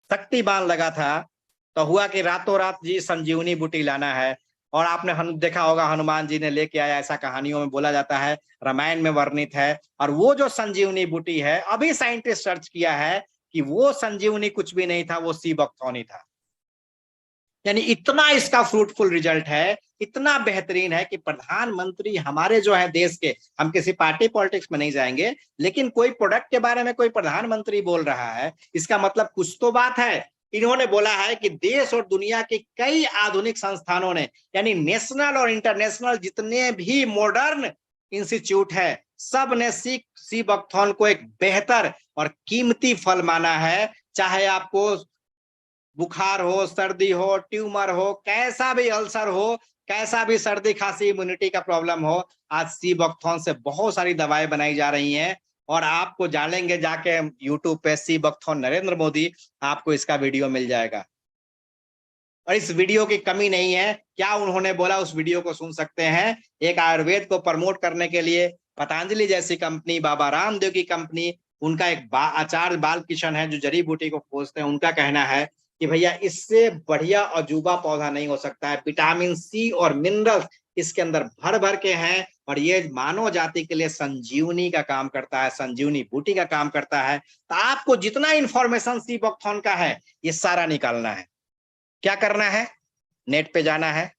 शक्ति बाण लगा था तो हुआ कि रातों रात जी संजीवनी बूटी लाना है। और आपने देखा होगा हनुमान जी ने लेके आया, ऐसा कहानियों में बोला जाता है, रामायण में वर्णित है। और वो जो संजीवनी बूटी है, अभी साइंटिस्ट सर्च किया है कि वो संजीवनी कुछ भी नहीं था, वो सी बकथॉन ही था। यानी इतना इसका फ्रूटफुल रिजल्ट है इतना बेहतरीन है कि प्रधानमंत्री हमारे जो है देश के, हम किसी पार्टी पॉलिटिक्स में नहीं जाएंगे, लेकिन कोई प्रोडक्ट के बारे में कोई प्रधानमंत्री बोल रहा है, इसका मतलब कुछ तो बात है। इन्होंने बोला है कि देश और दुनिया के कई आधुनिक संस्थानों ने, यानी नेशनल और इंटरनेशनल जितने भी मॉडर्न इंस्टीट्यूट है, सब ने सी बकथॉर्न को एक बेहतर और कीमती फल माना है। चाहे आपको बुखार हो, सर्दी हो, ट्यूमर हो, कैसा भी अल्सर हो, कैसा भी सर्दी खांसी इम्यूनिटी का प्रॉब्लम हो, आज सी बकथॉर्न से बहुत सारी दवाएं बनाई जा रही हैं। और आपको जानेंगे जाके यूट्यूब पे सी बकथॉर्न नरेंद्र मोदी, आपको इसका वीडियो मिल जाएगा। और इस वीडियो की कमी नहीं है, क्या उन्होंने बोला उस वीडियो को सुन सकते हैं। एक आयुर्वेद को प्रमोट करने के लिए पतंजलि जैसी कंपनी, बाबा रामदेव की कंपनी, उनका एक आचार्य बालकिशन है जो जड़ी बूटी को खोजते हैं, उनका कहना है कि भैया इससे बढ़िया अजूबा पौधा नहीं हो सकता है। विटामिन सी और मिनरल्स इसके अंदर भर भर के हैं और ये मानव जाति के लिए संजीवनी का काम करता है, संजीवनी बूटी का काम करता है। तो आपको जितना इंफॉर्मेशन सी बकथॉर्न का है ये सारा निकालना है। क्या करना है, नेट पे जाना है।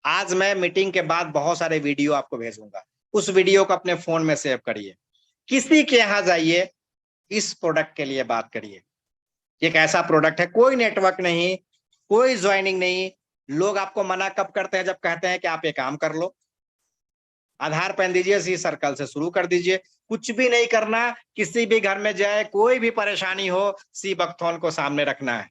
आज मैं मीटिंग के बाद बहुत सारे वीडियो आपको भेजूंगा, उस वीडियो को अपने फोन में सेव करिए, किसी के यहां जाइए, इस प्रोडक्ट के लिए बात करिए। एक ऐसा प्रोडक्ट है, कोई नेटवर्क नहीं, कोई ज्वाइनिंग नहीं। लोग आपको मना कब करते हैं, जब कहते हैं कि आप ये काम कर लो, आधार पेन दीजिए, सी सर्कल से शुरू कर दीजिए। कुछ भी नहीं करना, किसी भी घर में जाए, कोई भी परेशानी हो, सी बकथॉर्न को सामने रखना है।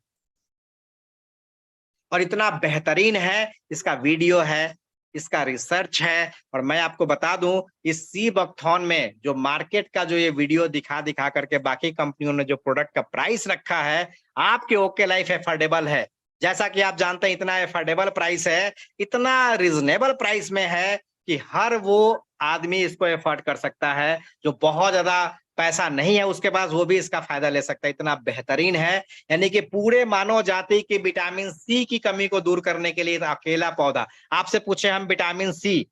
और इतना बेहतरीन है, इसका वीडियो है, इसका रिसर्च है। और मैं आपको बता दूं, इस सी बकथॉर्न में जो मार्केट का जो ये वीडियो दिखा करके बाकी कंपनियों ने जो प्रोडक्ट का प्राइस रखा है, आपके ओके लाइफ एफोर्डेबल है। जैसा कि आप जानते हैं, इतना एफोर्डेबल प्राइस है, इतना रिजनेबल प्राइस में है कि हर वो आदमी इसको एफोर्ड कर सकता है। जो बहुत ज्यादा पैसा नहीं है उसके पास, वो भी इसका फायदा ले सकता है, इतना बेहतरीन है। यानी कि पूरे मानव जाति की विटामिन सी की कमी को दूर करने के लिए अकेला पौधा। आपसे पूछे हम, विटामिन सी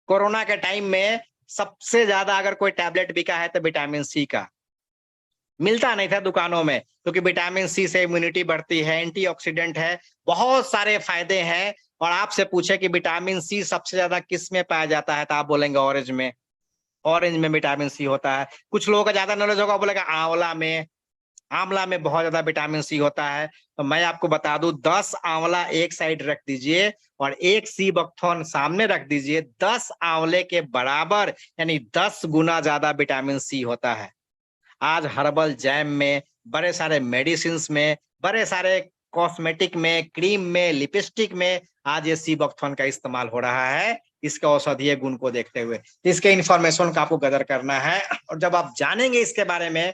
कोरोना के टाइम में सबसे ज्यादा अगर कोई टैबलेट बिका है तो विटामिन सी का, मिलता नहीं था दुकानों में, क्योंकि विटामिन सी से इम्यूनिटी बढ़ती है, एंटीऑक्सीडेंट है, बहुत सारे फायदे हैं। और आपसे पूछे कि विटामिन सी सबसे ज्यादा किस में पाया जाता है, तो आप बोलेंगे ऑरेंज में, ऑरेंज में विटामिन सी होता है। कुछ लोगों का ज्यादा नॉलेज होगा, बोलेगा आंवला में, आंवला में बहुत ज्यादा विटामिन सी होता है। तो मैं आपको बता दूं, 10 आंवला एक साइड रख दीजिए और एक सी बकथॉर्न सामने रख दीजिए, 10 आंवले के बराबर, यानी 10 गुना ज्यादा विटामिन सी होता है। आज हर्बल जैम में, बड़े सारे मेडिसिन में, बड़े सारे कॉस्मेटिक में, क्रीम में, लिपस्टिक में आज ये सी बकथॉर्न का इस्तेमाल हो रहा है, इसके औषधीय गुण को देखते हुए। इसके इंफॉर्मेशन का आपको गदर करना है। और जब आप जानेंगे इसके बारे में,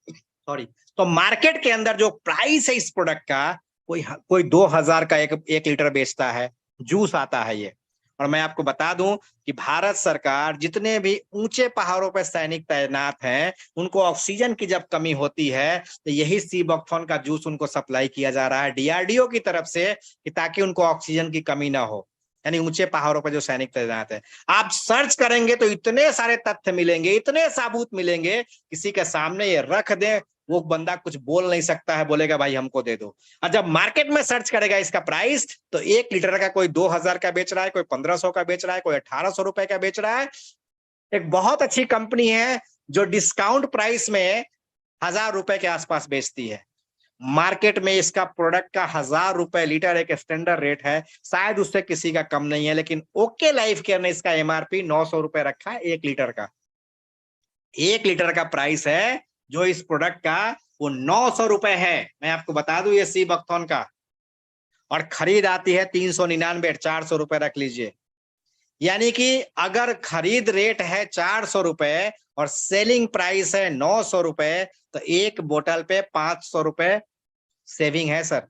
सॉरी, तो मार्केट के अंदर जो प्राइस है इस प्रोडक्ट का, कोई 2000 का एक लीटर बेचता है, जूस आता है ये। और मैं आपको बता दूं कि भारत सरकार जितने भी ऊंचे पहाड़ों पर सैनिक तैनात हैं, उनको ऑक्सीजन की जब कमी होती है तो यही सी बकथॉर्न का जूस उनको सप्लाई किया जा रहा है डीआरडीओ की तरफ से, कि ताकि उनको ऑक्सीजन की कमी ना हो। यानी ऊंचे पहाड़ों पर जो सैनिक तैनात है, आप सर्च करेंगे तो इतने सारे तथ्य मिलेंगे, इतने सबूत मिलेंगे, किसी के सामने ये रख दें, वो बंदा कुछ बोल नहीं सकता है, बोलेगा भाई हमको दे दो। और जब मार्केट में सर्च करेगा इसका प्राइस, तो 1 लीटर का कोई 2000 का बेच रहा है, कोई 1500 का बेच रहा है, कोई 1800 रुपए का बेच रहा है। एक बहुत अच्छी कंपनी है जो डिस्काउंट प्राइस में 1000 रुपए के आसपास बेचती है। मार्केट में इसका प्रोडक्ट का 1000 रुपए लीटर एक स्टैंडर्ड रेट है, शायद उससे किसी का कम नहीं है। लेकिन ओके लाइफ केयर ने इसका एमआरपी 900 रुपए रखा है 1 लीटर का। 1 लीटर का प्राइस है जो इस प्रोडक्ट का, वो 900 रुपए है। मैं आपको बता दूं ये सी बकथॉर्न का, और खरीद आती है 399, 400 रुपए रख लीजिए। यानी कि अगर खरीद रेट है 400 रुपए और सेलिंग प्राइस है 900 रुपए, तो एक बोतल पे 500 रुपए सेविंग है सर।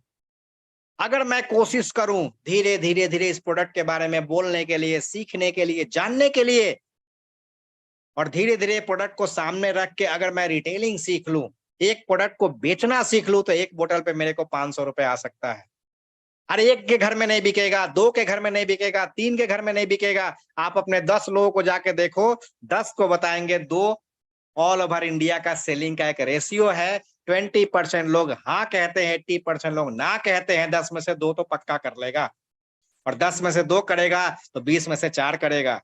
अगर मैं कोशिश करूं धीरे धीरे धीरे इस प्रोडक्ट के बारे में बोलने के लिए, सीखने के लिए, जानने के लिए, और धीरे धीरे प्रोडक्ट को सामने रख के अगर मैं रिटेलिंग सीख लूं, एक प्रोडक्ट को बेचना सीख लूं, तो एक बोतल पे मेरे को 500 रुपए आ सकता है। अरे एक के घर में नहीं बिकेगा, 2 के घर में नहीं बिकेगा, 3 के घर में नहीं बिकेगा। आप अपने 10 लोगों को जाके देखो, 10 को बताएंगे 2। ऑल ओवर इंडिया का सेलिंग का एक रेशियो है, 20% लोग हाँ कहते हैं, 80% लोग ना कहते हैं, 10 में से 2 तो पक्का कर लेगा। और 10 में से 2 करेगा तो 20 में से 4 करेगा।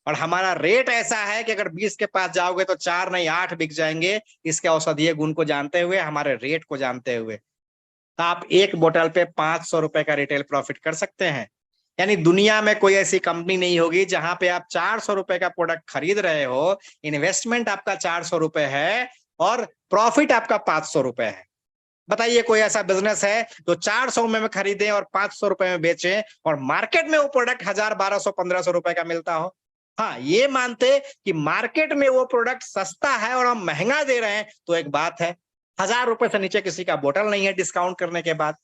और हमारा रेट ऐसा है कि अगर 20 के पास जाओगे तो 4 नहीं 8 बिक जाएंगे, इसके औषधीय गुण को जानते हुए, हमारे रेट को जानते हुए। तो आप एक बोतल पे 500 रुपए का रिटेल प्रॉफिट कर सकते हैं। यानी दुनिया में कोई ऐसी कंपनी नहीं होगी जहां पे आप 400 रुपए का प्रोडक्ट खरीद रहे हो, इन्वेस्टमेंट आपका 400 रुपए है और प्रॉफिट आपका 500 रुपए है। बताइए कोई ऐसा बिजनेस है जो 400 में खरीदे और 500 रुपए में बेचे और मार्केट में वो प्रोडक्ट 1000, 1200, 1500 रुपए का मिलता हो? हाँ, ये मानते कि मार्केट में वो प्रोडक्ट सस्ता है और हम महंगा दे रहे हैं तो एक बात है, 1000 रुपए से नीचे किसी का बोतल नहीं है डिस्काउंट करने के बाद।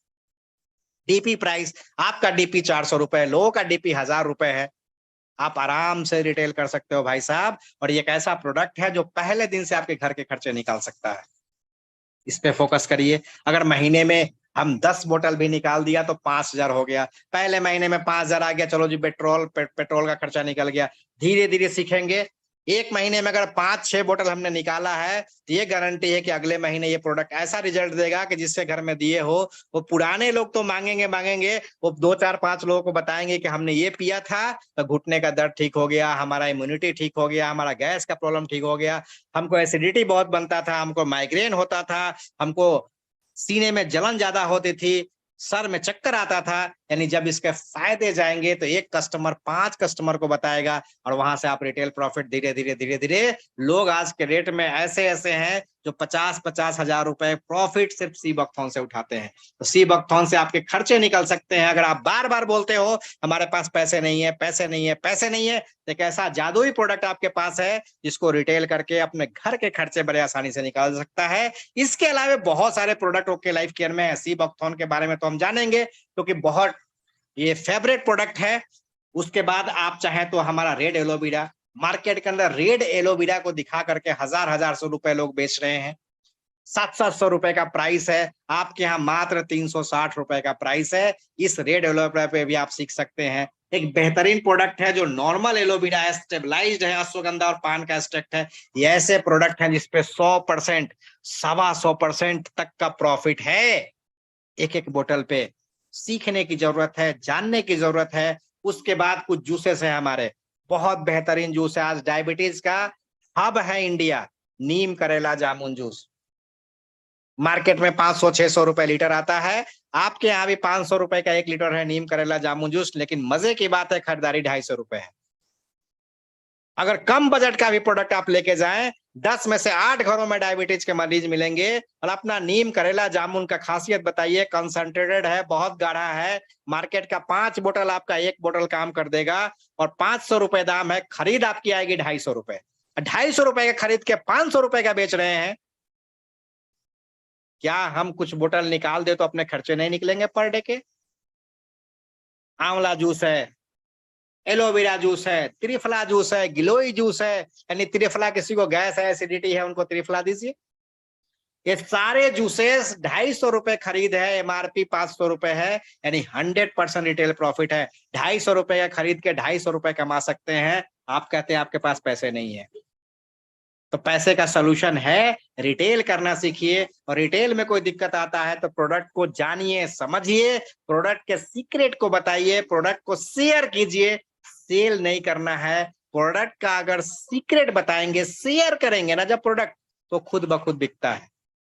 डीपी प्राइस, आपका डीपी 400 रुपए, लोगों का डीपी 1000 रुपए है। आप आराम से रिटेल कर सकते हो भाई साहब, और ये एक ऐसा प्रोडक्ट है जो पहले दिन से आपके घर के खर्चे निकाल सकता है। इस पे फोकस करिए। अगर महीने में हम 10 बोतल भी निकाल दिया तो 5000 हो गया। पहले महीने में 5000 आ गया, चलो जी पेट्रोल का खर्चा निकल गया। धीरे धीरे सीखेंगे। एक महीने में अगर 5-6 बोतल हमने निकाला है तो ये गारंटी है कि अगले महीने ये प्रोडक्ट ऐसा रिजल्ट देगा कि जिससे घर में दिए हो वो पुराने लोग तो मांगेंगे, वो 2-4-5 लोगों को बताएंगे कि हमने ये पिया था तो घुटने का दर्द ठीक हो गया, हमारा इम्यूनिटी ठीक हो गया, हमारा गैस का प्रॉब्लम ठीक हो गया, हमको एसिडिटी बहुत बनता था, हमको माइग्रेन होता था, हमको सीने में जलन ज्यादा होती थी, सर में चक्कर आता था। यानी जब इसके फायदे जाएंगे तो एक कस्टमर 5 कस्टमर को बताएगा और वहां से आप रिटेल प्रॉफिट धीरे धीरे लोग आज के रेट में ऐसे ऐसे हैं जो 50-50 हजार रुपए प्रॉफिट सिर्फ सी बकथॉन से उठाते हैं। तो सी बकथॉन से आपके खर्चे निकल सकते हैं। अगर आप बार बार बोलते हो हमारे पास पैसे नहीं है, पैसे नहीं है, पैसे नहीं है, तो एक ऐसा जादुई प्रोडक्ट आपके पास है जिसको रिटेल करके अपने घर के खर्चे बड़े आसानी से निकाल सकता है। इसके अलावा बहुत सारे प्रोडक्ट ओके लाइफ केयर में है। सी बकथॉन के बारे में तो हम जानेंगे क्योंकि बहुत ये फेवरेट प्रोडक्ट है। उसके बाद आप चाहें तो हमारा रेड एलोवेरा, मार्केट के अंदर रेड एलोवेरा को दिखा करके 1000-1000 रुपए लोग बेच रहे हैं। 700 रुपए का प्राइस है, आपके यहाँ मात्र 360 रुपए का प्राइस है। इस रेड एलोवेरा पे भी आप सीख सकते हैं। एक बेहतरीन प्रोडक्ट है जो नॉर्मल एलोवेरा है, स्टेबलाइज्ड है, अश्वगंधा और पान का एक्सट्रैक्ट है। ये ऐसे प्रोडक्ट है जिसपे 100%, 125% तक का प्रॉफिट है। एक एक बोतल पे सीखने की जरूरत है, जानने की जरूरत है। उसके बाद कुछ जूसेस है हमारे, बहुत बेहतरीन जूस है। आज डायबिटीज का हब है इंडिया, नीम करेला जामुन जूस। मार्केट में 500-600 रुपए लीटर आता है, आपके यहाँ भी 500 रुपए का 1 लीटर है नीम करेला जामुन जूस। लेकिन मजे की बात है, खरीदारी 250 रुपए है। अगर कम बजट का भी प्रोडक्ट आप लेके जाएं, 10 में से 8 घरों में डायबिटीज के मरीज मिलेंगे। और अपना नीम करेला जामुन का खासियत बताइए, कंसंट्रेटेड है, बहुत गाढ़ा है। मार्केट का 5 बोतल आपका 1 बोतल काम कर देगा और 500 रुपए दाम है, खरीद आपकी आएगी 250 रुपए। 250 रुपए का खरीद के 500 रुपए का बेच रहे हैं। क्या हम कुछ बोतल निकाल दे तो अपने खर्चे नहीं निकलेंगे पर डे के? आंवला जूस है, एलोवेरा जूस है, त्रिफला जूस है, गिलोय जूस है। यानी त्रिफला, किसी को गैस है, एसिडिटी है, उनको त्रिफला दीजिए। ये सारे जूसेस 250 रुपए खरीद है, एमआरपी 500 रुपए है। यानी 100% रिटेल प्रॉफिट है। 250 रुपए का खरीद के 250 रुपए कमा सकते हैं। आप कहते हैं आपके पास पैसे नहीं है, तो पैसे का सोल्यूशन है, रिटेल करना सीखिए। और रिटेल में कोई दिक्कत आता है तो प्रोडक्ट को जानिए, समझिए, प्रोडक्ट के सीक्रेट को बताइए, प्रोडक्ट को शेयर कीजिए। सेल नहीं करना है, प्रोडक्ट का अगर सीक्रेट बताएंगे, शेयर करेंगे ना जब प्रोडक्ट, तो खुद ब खुद बिकता है।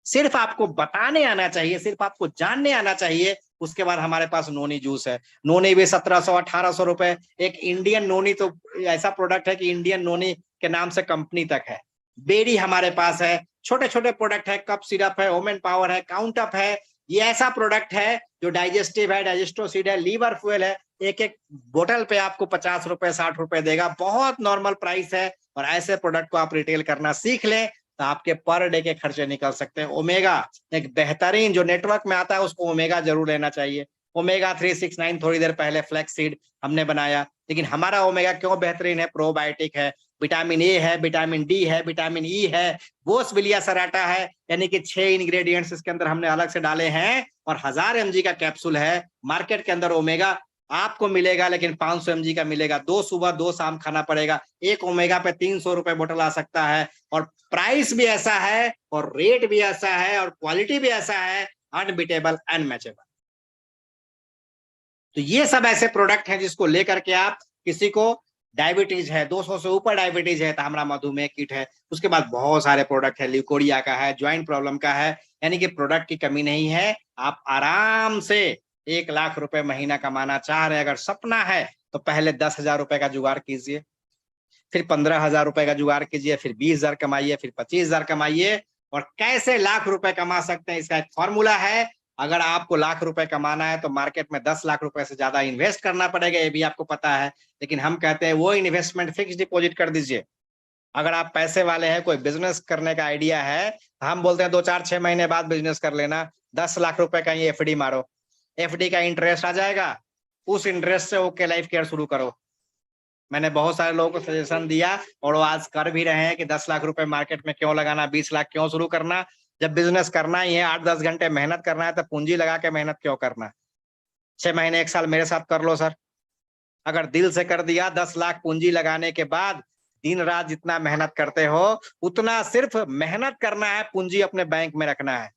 सिर्फ आपको बताने आना चाहिए, सिर्फ आपको जानने आना चाहिए। उसके बाद हमारे पास नोनी जूस है, नोनी भी 1700-1800 रुपए। एक इंडियन नोनी तो ऐसा प्रोडक्ट है कि इंडियन नोनी के नाम से कंपनी तक है। बेरी हमारे पास है, छोटे छोटे प्रोडक्ट है, कप सिरप है, ओमेन पावर है, काउंट अप है। ये ऐसा प्रोडक्ट है जो डाइजेस्टिव है, डाइजेस्टोसिड है, लीवर फ्यूल है। एक एक बोतल पे आपको 50 रुपए 60 रुपए देगा, बहुत नॉर्मल प्राइस है। और ऐसे प्रोडक्ट को आप रिटेल करना सीख लें तो आपके पर डे के खर्चे निकल सकते हैं। ओमेगा एक बेहतरीन जो नेटवर्क में आता है, उसको ओमेगा जरूर लेना चाहिए। ओमेगा 369 थोड़ी देर पहले फ्लैक्स सीड हमने बनाया, लेकिन हमारा ओमेगा क्यों बेहतरीन है? प्रोबायोटिक है, विटामिन ए है, विटामिन डी है, विटामिन ई है, बोसविलिया सराटा है। यानी कि 6 इंग्रेडिएंट्स इसके अंदर हमने अलग से डाले हैं। और 1000 mg का कैप्सूल है। मार्केट के अंदर ओमेगा आपको मिलेगा, लेकिन 500 mg का मिलेगा। 2 सुबह 2 शाम खाना पड़ेगा। एक ओमेगा पे 300 रुपए बोतल आ सकता है। और प्राइस भी ऐसा है, और रेट भी ऐसा है, और क्वालिटी भी ऐसा है, अनबीटेबल, अनमैचेबल। तो ये सब ऐसे प्रोडक्ट हैं जिसको लेकर के आप, किसी को डायबिटीज है, 200 से ऊपर डायबिटीज है, तामरा मधुमेह किट है, उसके बाद बहुत सारे प्रोडक्ट है, ल्यूकोरिया का है, ज्वाइंट प्रॉब्लम का है, यानी कि प्रोडक्ट की कमी नहीं है। आप आराम से 1 लाख रुपए महीना कमाना चाह रहे हैं, अगर सपना है तो पहले 10,000 रुपए का जुगाड़ कीजिए, फिर 15,000 रुपए का जुगाड़ कीजिए, फिर 20,000 कमाइए, फिर 25,000 कमाइए। और कैसे लाख रुपए कमा सकते हैं, इसका एक फॉर्मूला है। अगर आपको लाख रुपए कमाना है तो मार्केट में 10 लाख रुपए से ज्यादा इन्वेस्ट करना पड़ेगा, ये भी आपको पता है। लेकिन हम कहते हैं वो इन्वेस्टमेंट फिक्स डिपॉजिट कर दीजिए। अगर आप पैसे वाले हैं, कोई बिजनेस करने का आइडिया है, तो हम बोलते हैं 2-4-6 महीने बाद बिजनेस कर लेना। 10 लाख रुपए का ये एफडी मारो, एफडी का इंटरेस्ट आ जाएगा, उस इंटरेस्ट से ओके लाइफ केयर शुरू करो। मैंने बहुत सारे लोगों को सजेशन दिया और वो आज कर भी रहे हैं कि 10 लाख रुपए मार्केट में क्यों लगाना, 20 लाख क्यों शुरू करना। जब बिजनेस करना ही है, 8-10 घंटे मेहनत करना है, तो पूंजी लगा के मेहनत क्यों करना। 6 महीने 1 साल मेरे साथ कर लो सर। अगर दिल से कर दिया, 10 लाख पूंजी लगाने के बाद दिन रात जितना मेहनत करते हो उतना सिर्फ मेहनत करना है, पूंजी अपने बैंक में रखना है।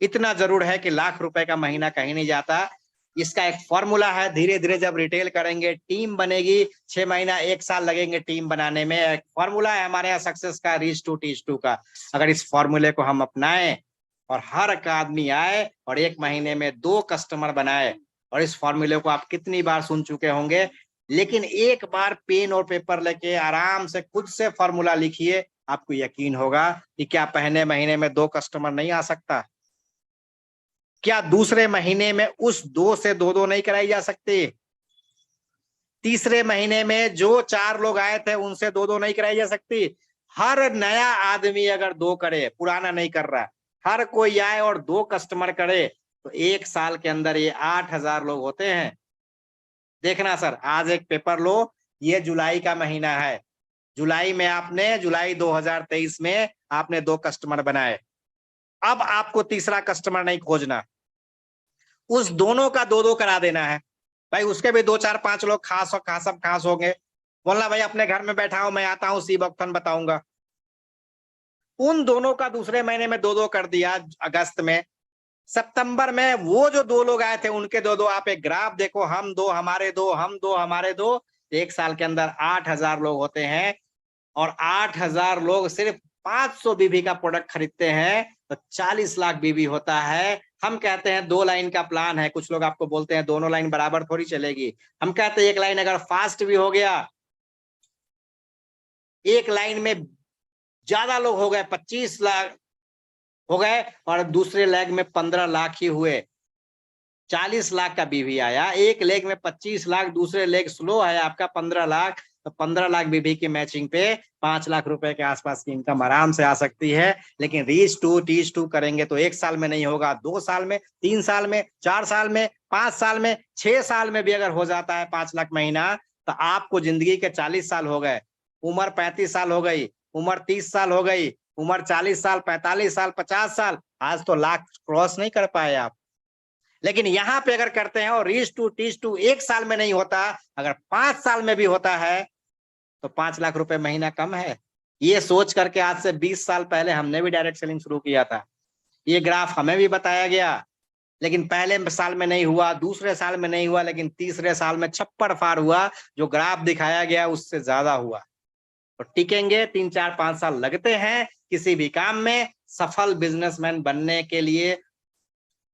इतना जरूर है कि लाख रुपए का महीना कहीं नहीं जाता। इसका एक फॉर्मूला है, धीरे धीरे जब रिटेल करेंगे, टीम बनेगी, 6 महीना 1 साल लगेंगे टीम बनाने में। एक फॉर्मूला है हमारे यहाँ सक्सेस का, रीच टू टीच टू का। अगर इस फॉर्मूले को हम अपनाएं और हर एक आदमी आए और 1 महीने में 2 कस्टमर बनाए, और इस फॉर्मूले को आप कितनी बार सुन चुके होंगे, लेकिन एक बार पेन और पेपर लेके आराम से खुद से फॉर्मूला लिखिए, आपको यकीन होगा कि क्या पहले महीने में 2 कस्टमर नहीं आ सकता, क्या दूसरे महीने में उस 2 से 2 नहीं कराई जा सकती, तीसरे महीने में जो 4 लोग आए थे उनसे 2 नहीं कराई जा सकती। हर नया आदमी अगर 2 करे, पुराना नहीं कर रहा, हर कोई आए और 2 कस्टमर करे, तो 1 साल के अंदर ये 8,000 लोग होते हैं। देखना सर, आज एक पेपर लो, ये जुलाई का महीना है, जुलाई 2023 में आपने 2 कस्टमर बनाए। अब आपको तीसरा कस्टमर नहीं खोजना, उस दोनों का 2 करा देना है। भाई उसके भी 2-4-5 लोग खास होंगे, बोलना भाई अपने घर में बैठा हूं, मैं आता हूं, सी बख्तन बताऊंगा। उन दोनों का दूसरे महीने में 2 कर दिया, अगस्त में। सितंबर में वो जो 2 लोग आए थे उनके 2, आप एक ग्राफ देखो, हम 2 हमारे 2, हम 2 हमारे 2, 1 साल के अंदर 8,000 लोग होते हैं। और 8,000 लोग सिर्फ 500 बीबी का प्रोडक्ट खरीदते हैं, तो 40 लाख बीबी होता है। हम कहते हैं 2 लाइन का प्लान है, कुछ लोग आपको बोलते हैं दोनों लाइन बराबर थोड़ी चलेगी। हम कहते हैं 1 लाइन अगर फास्ट भी हो गया, 1 लाइन में ज्यादा लोग हो गए, 25 लाख हो गए, और दूसरे लेग में 15 लाख ही हुए, 40 लाख का बीवी आया। एक लेग में 25 लाख, दूसरे लेग स्लो है आपका 15 लाख, तो 15 लाख बीवी की मैचिंग पे 5 लाख रुपए के आसपास की इनकम आराम से आ सकती है। लेकिन रीच टू टीच टू करेंगे तो 1 साल में नहीं होगा, 2 साल में, 3 साल में, 4 साल में, 5 साल में, 6 साल में भी अगर हो जाता है 5 लाख महीना, तो आपको जिंदगी के 40 साल हो गए, उम्र 35 साल हो गई, उम्र 30 साल हो गई, उम्र 40 साल, 45 साल, 50 साल, आज तो लाख क्रॉस नहीं कर पाए आप। लेकिन यहां पे अगर करते हैं और रीच टू टीच टू 1 साल में नहीं होता, अगर 5 साल में भी होता है, तो 5 लाख रुपए महीना कम है। ये सोच करके आज से 20 साल पहले हमने भी डायरेक्ट सेलिंग शुरू किया था। ये ग्राफ हमें भी बताया गया, लेकिन पहले साल में नहीं हुआ, दूसरे साल में नहीं हुआ, लेकिन तीसरे साल में छप्पर फाड़ हुआ। जो ग्राफ दिखाया गया उससे ज्यादा हुआ। तो टिकेंगे, 3-4-5 साल लगते हैं किसी भी काम में। सफल बिजनेसमैन बनने के लिए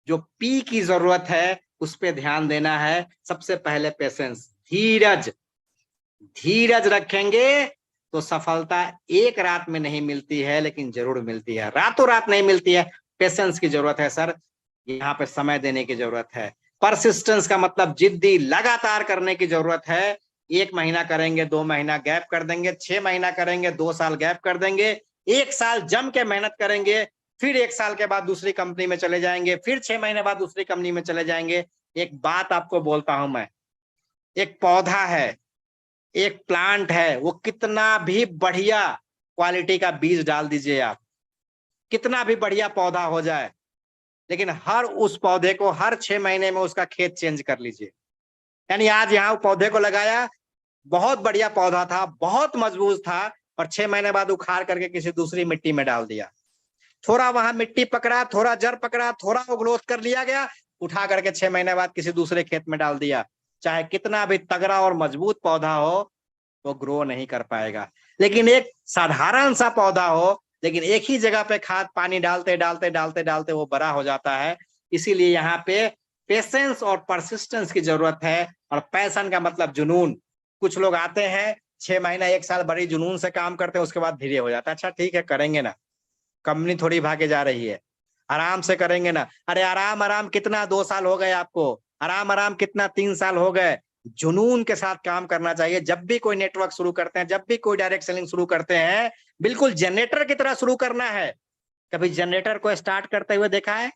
जो पी की जरूरत है उस पर ध्यान देना है। सबसे पहले पेशेंस, धीरज। धीरज रखेंगे तो सफलता एक रात में नहीं मिलती है, लेकिन जरूर मिलती है, रातों रात नहीं मिलती है। पेशेंस की जरूरत है सर, यहाँ पे समय देने की जरूरत है। परसिस्टेंस का मतलब जिद्दी, लगातार करने की जरूरत है। 1 महीना करेंगे, 2 महीना गैप कर देंगे, 6 महीना करेंगे, 2 साल गैप कर देंगे, 1 साल जम के मेहनत करेंगे, फिर 1 साल के बाद दूसरी कंपनी में चले जाएंगे, फिर 6 महीने बाद दूसरी कंपनी में चले जाएंगे। एक बात आपको बोलता हूं मैं, एक पौधा है, एक प्लांट है, वो कितना भी बढ़िया क्वालिटी का बीज डाल दीजिए आप, कितना भी बढ़िया पौधा हो जाए, लेकिन हर उस पौधे को हर 6 महीने में उसका खेत चेंज कर लीजिए। यानी आज यहाँ पौधे को लगाया, बहुत बढ़िया पौधा था, बहुत मजबूत था, और 6 महीने बाद उखाड़ करके किसी दूसरी मिट्टी में डाल दिया। थोड़ा वहां मिट्टी पकड़ा, थोड़ा जड़ पकड़ा, थोड़ा वो ग्रोथ कर लिया गया, उठा करके 6 महीने बाद किसी दूसरे खेत में डाल दिया, चाहे कितना भी तगड़ा और मजबूत पौधा हो, वो ग्रो नहीं कर पाएगा। लेकिन एक साधारण सा पौधा हो, लेकिन एक ही जगह पे खाद पानी डालते डालते डालते डालते वो बड़ा हो जाता है। इसीलिए यहाँ पे पेशेंस और परसिस्टेंस की जरूरत है। और पैशन का मतलब जुनून। कुछ लोग आते हैं 6 महीना 1 साल बड़ी जुनून से काम करते हैं, उसके बाद धीरे हो जाता है। अच्छा ठीक है, करेंगे ना, कंपनी थोड़ी भागे जा रही है, आराम से करेंगे ना। अरे आराम आराम कितना 2 साल हो गए आपको, आराम आराम कितना 3 साल हो गए। जुनून के साथ काम करना चाहिए। जब भी कोई नेटवर्क शुरू करते हैं, जब भी कोई डायरेक्ट सेलिंग शुरू करते हैं, बिल्कुल जनरेटर की तरह शुरू करना है। कभी जनरेटर को स्टार्ट करते हुए देखा है?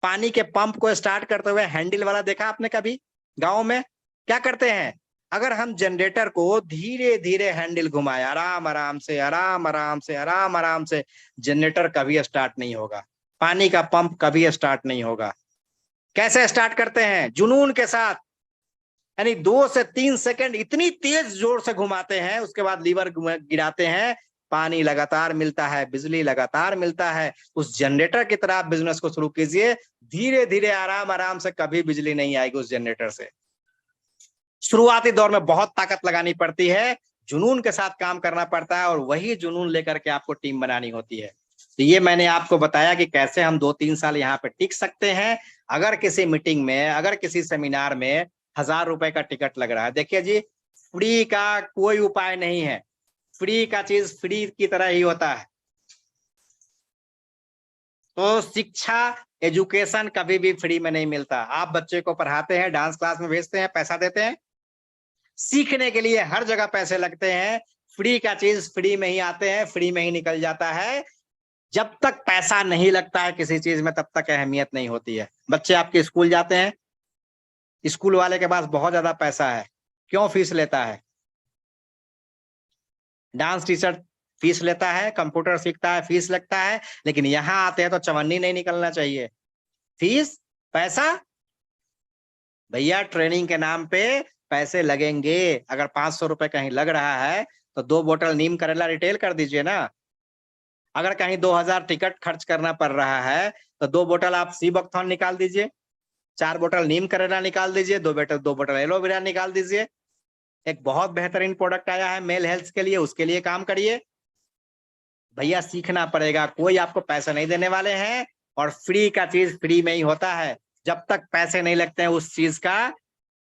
पानी के पंप को स्टार्ट करते हुए हैंडल वाला देखा आपने कभी? गांव में क्या करते हैं? अगर हम जनरेटर को धीरे धीरे हैंडल घुमाए, आराम आराम से आराम आराम से आराम आराम से, जनरेटर कभी स्टार्ट नहीं होगा, पानी का पंप कभी स्टार्ट नहीं होगा। कैसे स्टार्ट करते हैं? जुनून के साथ, यानी 2 से 3 सेकंड इतनी तेज जोर से घुमाते हैं, उसके बाद लीवर गिराते हैं, पानी लगातार मिलता है, बिजली लगातार मिलता है। उस जनरेटर की तरह बिजनेस को शुरू कीजिए, धीरे धीरे आराम आराम से, कभी बिजली नहीं आएगी उस जनरेटर से। शुरुआती दौर में बहुत ताकत लगानी पड़ती है, जुनून के साथ काम करना पड़ता है, और वही जुनून लेकर के आपको टीम बनानी होती है। तो ये मैंने आपको बताया कि कैसे हम 2-3 साल यहाँ पे टिक सकते हैं। अगर किसी मीटिंग में, अगर किसी सेमिनार में 1000 रुपए का टिकट लग रहा है, देखिए जी, फ्री का कोई उपाय नहीं है। फ्री का चीज फ्री की तरह ही होता है। तो शिक्षा, एजुकेशन कभी भी फ्री में नहीं मिलता। आप बच्चे को पढ़ाते हैं, डांस क्लास में भेजते हैं, पैसा देते हैं, सीखने के लिए हर जगह पैसे लगते हैं। फ्री का चीज फ्री में ही आते हैं, फ्री में ही निकल जाता है। जब तक पैसा नहीं लगता है किसी चीज में, तब तक अहमियत नहीं होती है। बच्चे आपके स्कूल जाते हैं, स्कूल वाले के पास बहुत ज्यादा पैसा है, क्यों फीस लेता है? डांस टीचर फीस लेता है, कंप्यूटर सीखता है, फीस लगता है, लेकिन यहाँ आते हैं तो चवन्नी नहीं निकलना चाहिए। फीस, पैसा, भैया ट्रेनिंग के नाम पे पैसे लगेंगे। अगर 500 रुपए कहीं लग रहा है तो 2 बोतल नीम करेला रिटेल कर दीजिए ना। अगर कहीं 2000 टिकट खर्च करना पड़ रहा है तो 2 बोतल आप सी बकथॉर्न निकाल दीजिए, 4 बोतल नीम करेला निकाल दीजिए, 2 बोतल एलोवेरा निकाल दीजिए। एक बहुत बेहतरीन प्रोडक्ट आया है मेल हेल्थ के लिए, उसके लिए काम करिए। भैया सीखना पड़ेगा, कोई आपको पैसे नहीं देने वाले हैं, और फ्री का चीज फ्री में ही होता है। जब तक पैसे नहीं लगते हैं उस चीज का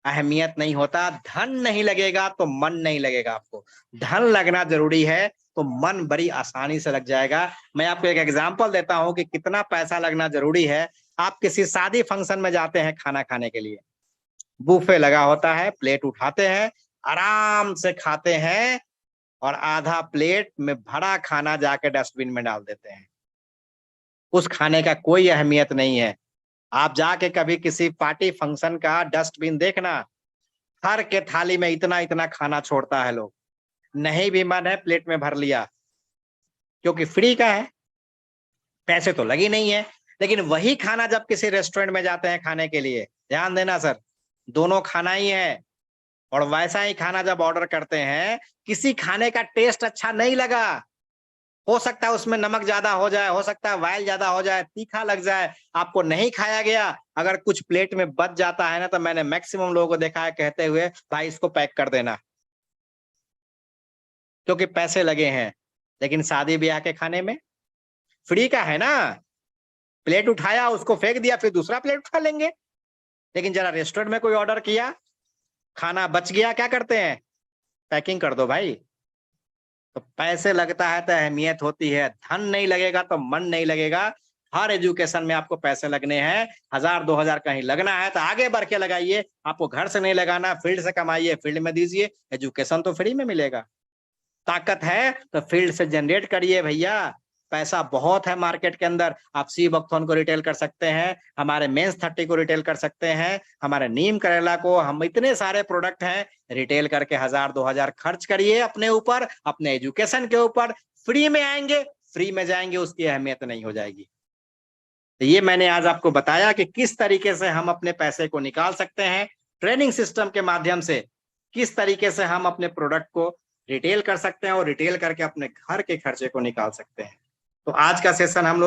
अहमियत नहीं होता। धन नहीं लगेगा तो मन नहीं लगेगा। आपको धन लगना जरूरी है, तो मन बड़ी आसानी से लग जाएगा। मैं आपको एक एग्जांपल देता हूं कि कितना पैसा लगना जरूरी है। आप किसी शादी फंक्शन में जाते हैं खाना खाने के लिए, बुफे लगा होता है, प्लेट उठाते हैं, आराम से खाते हैं, और आधा प्लेट में भरा खाना जाके डस्टबिन में डाल देते हैं। उस खाने का कोई अहमियत नहीं है। आप जाके कभी किसी पार्टी फंक्शन का डस्टबिन देखना, हर के थाली में इतना इतना खाना छोड़ता है लोग। नहीं भी मन है प्लेट में भर लिया, क्योंकि फ्री का है, पैसे तो लगी नहीं है। लेकिन वही खाना जब किसी रेस्टोरेंट में जाते हैं खाने के लिए, ध्यान देना सर, दोनों खाना ही है। और वैसा ही खाना जब ऑर्डर करते हैं, किसी खाने का टेस्ट अच्छा नहीं लगा, हो सकता है उसमें नमक ज्यादा हो जाए, हो सकता है वाइल ज्यादा हो जाए, तीखा लग जाए, आपको नहीं खाया गया, अगर कुछ प्लेट में बच जाता है ना, तो मैंने मैक्सिमम लोगों को देखा है कहते हुए, भाई इसको पैक कर देना, क्योंकि पैसे लगे हैं। लेकिन शादी ब्याह के खाने में फ्री का है ना, प्लेट उठाया उसको फेंक दिया, फिर दूसरा प्लेट उठा लेंगे। लेकिन जरा रेस्टोरेंट में कोई ऑर्डर किया, खाना बच गया, क्या करते हैं? पैकिंग कर दो भाई। तो पैसे लगता है तो अहमियत होती है, धन नहीं लगेगा तो मन नहीं लगेगा। हर एजुकेशन में आपको पैसे लगने हैं, 1000-2000 कहीं लगना है तो आगे बढ़ के लगाइए। आपको घर से नहीं लगाना, फील्ड से कमाइए, फील्ड में दीजिए, एजुकेशन तो फ्री में मिलेगा। ताकत है तो फील्ड से जनरेट करिए भैया। पैसा बहुत है मार्केट के अंदर। आप सी बकथॉर्न को रिटेल कर सकते हैं, हमारे मेंस 30 को रिटेल कर सकते हैं, हमारे नीम करेला को, हम इतने सारे प्रोडक्ट हैं, रिटेल करके 1000-2000 खर्च करिए अपने ऊपर, अपने एजुकेशन के ऊपर। फ्री में आएंगे, फ्री में जाएंगे, उसकी अहमियत नहीं हो जाएगी। तो ये मैंने आज आपको बताया कि किस तरीके से हम अपने पैसे को निकाल सकते हैं, ट्रेनिंग सिस्टम के माध्यम से किस तरीके से हम अपने प्रोडक्ट को रिटेल कर सकते हैं, और रिटेल करके अपने घर के खर्चे को निकाल सकते हैं। तो आज का सेशन हम लोग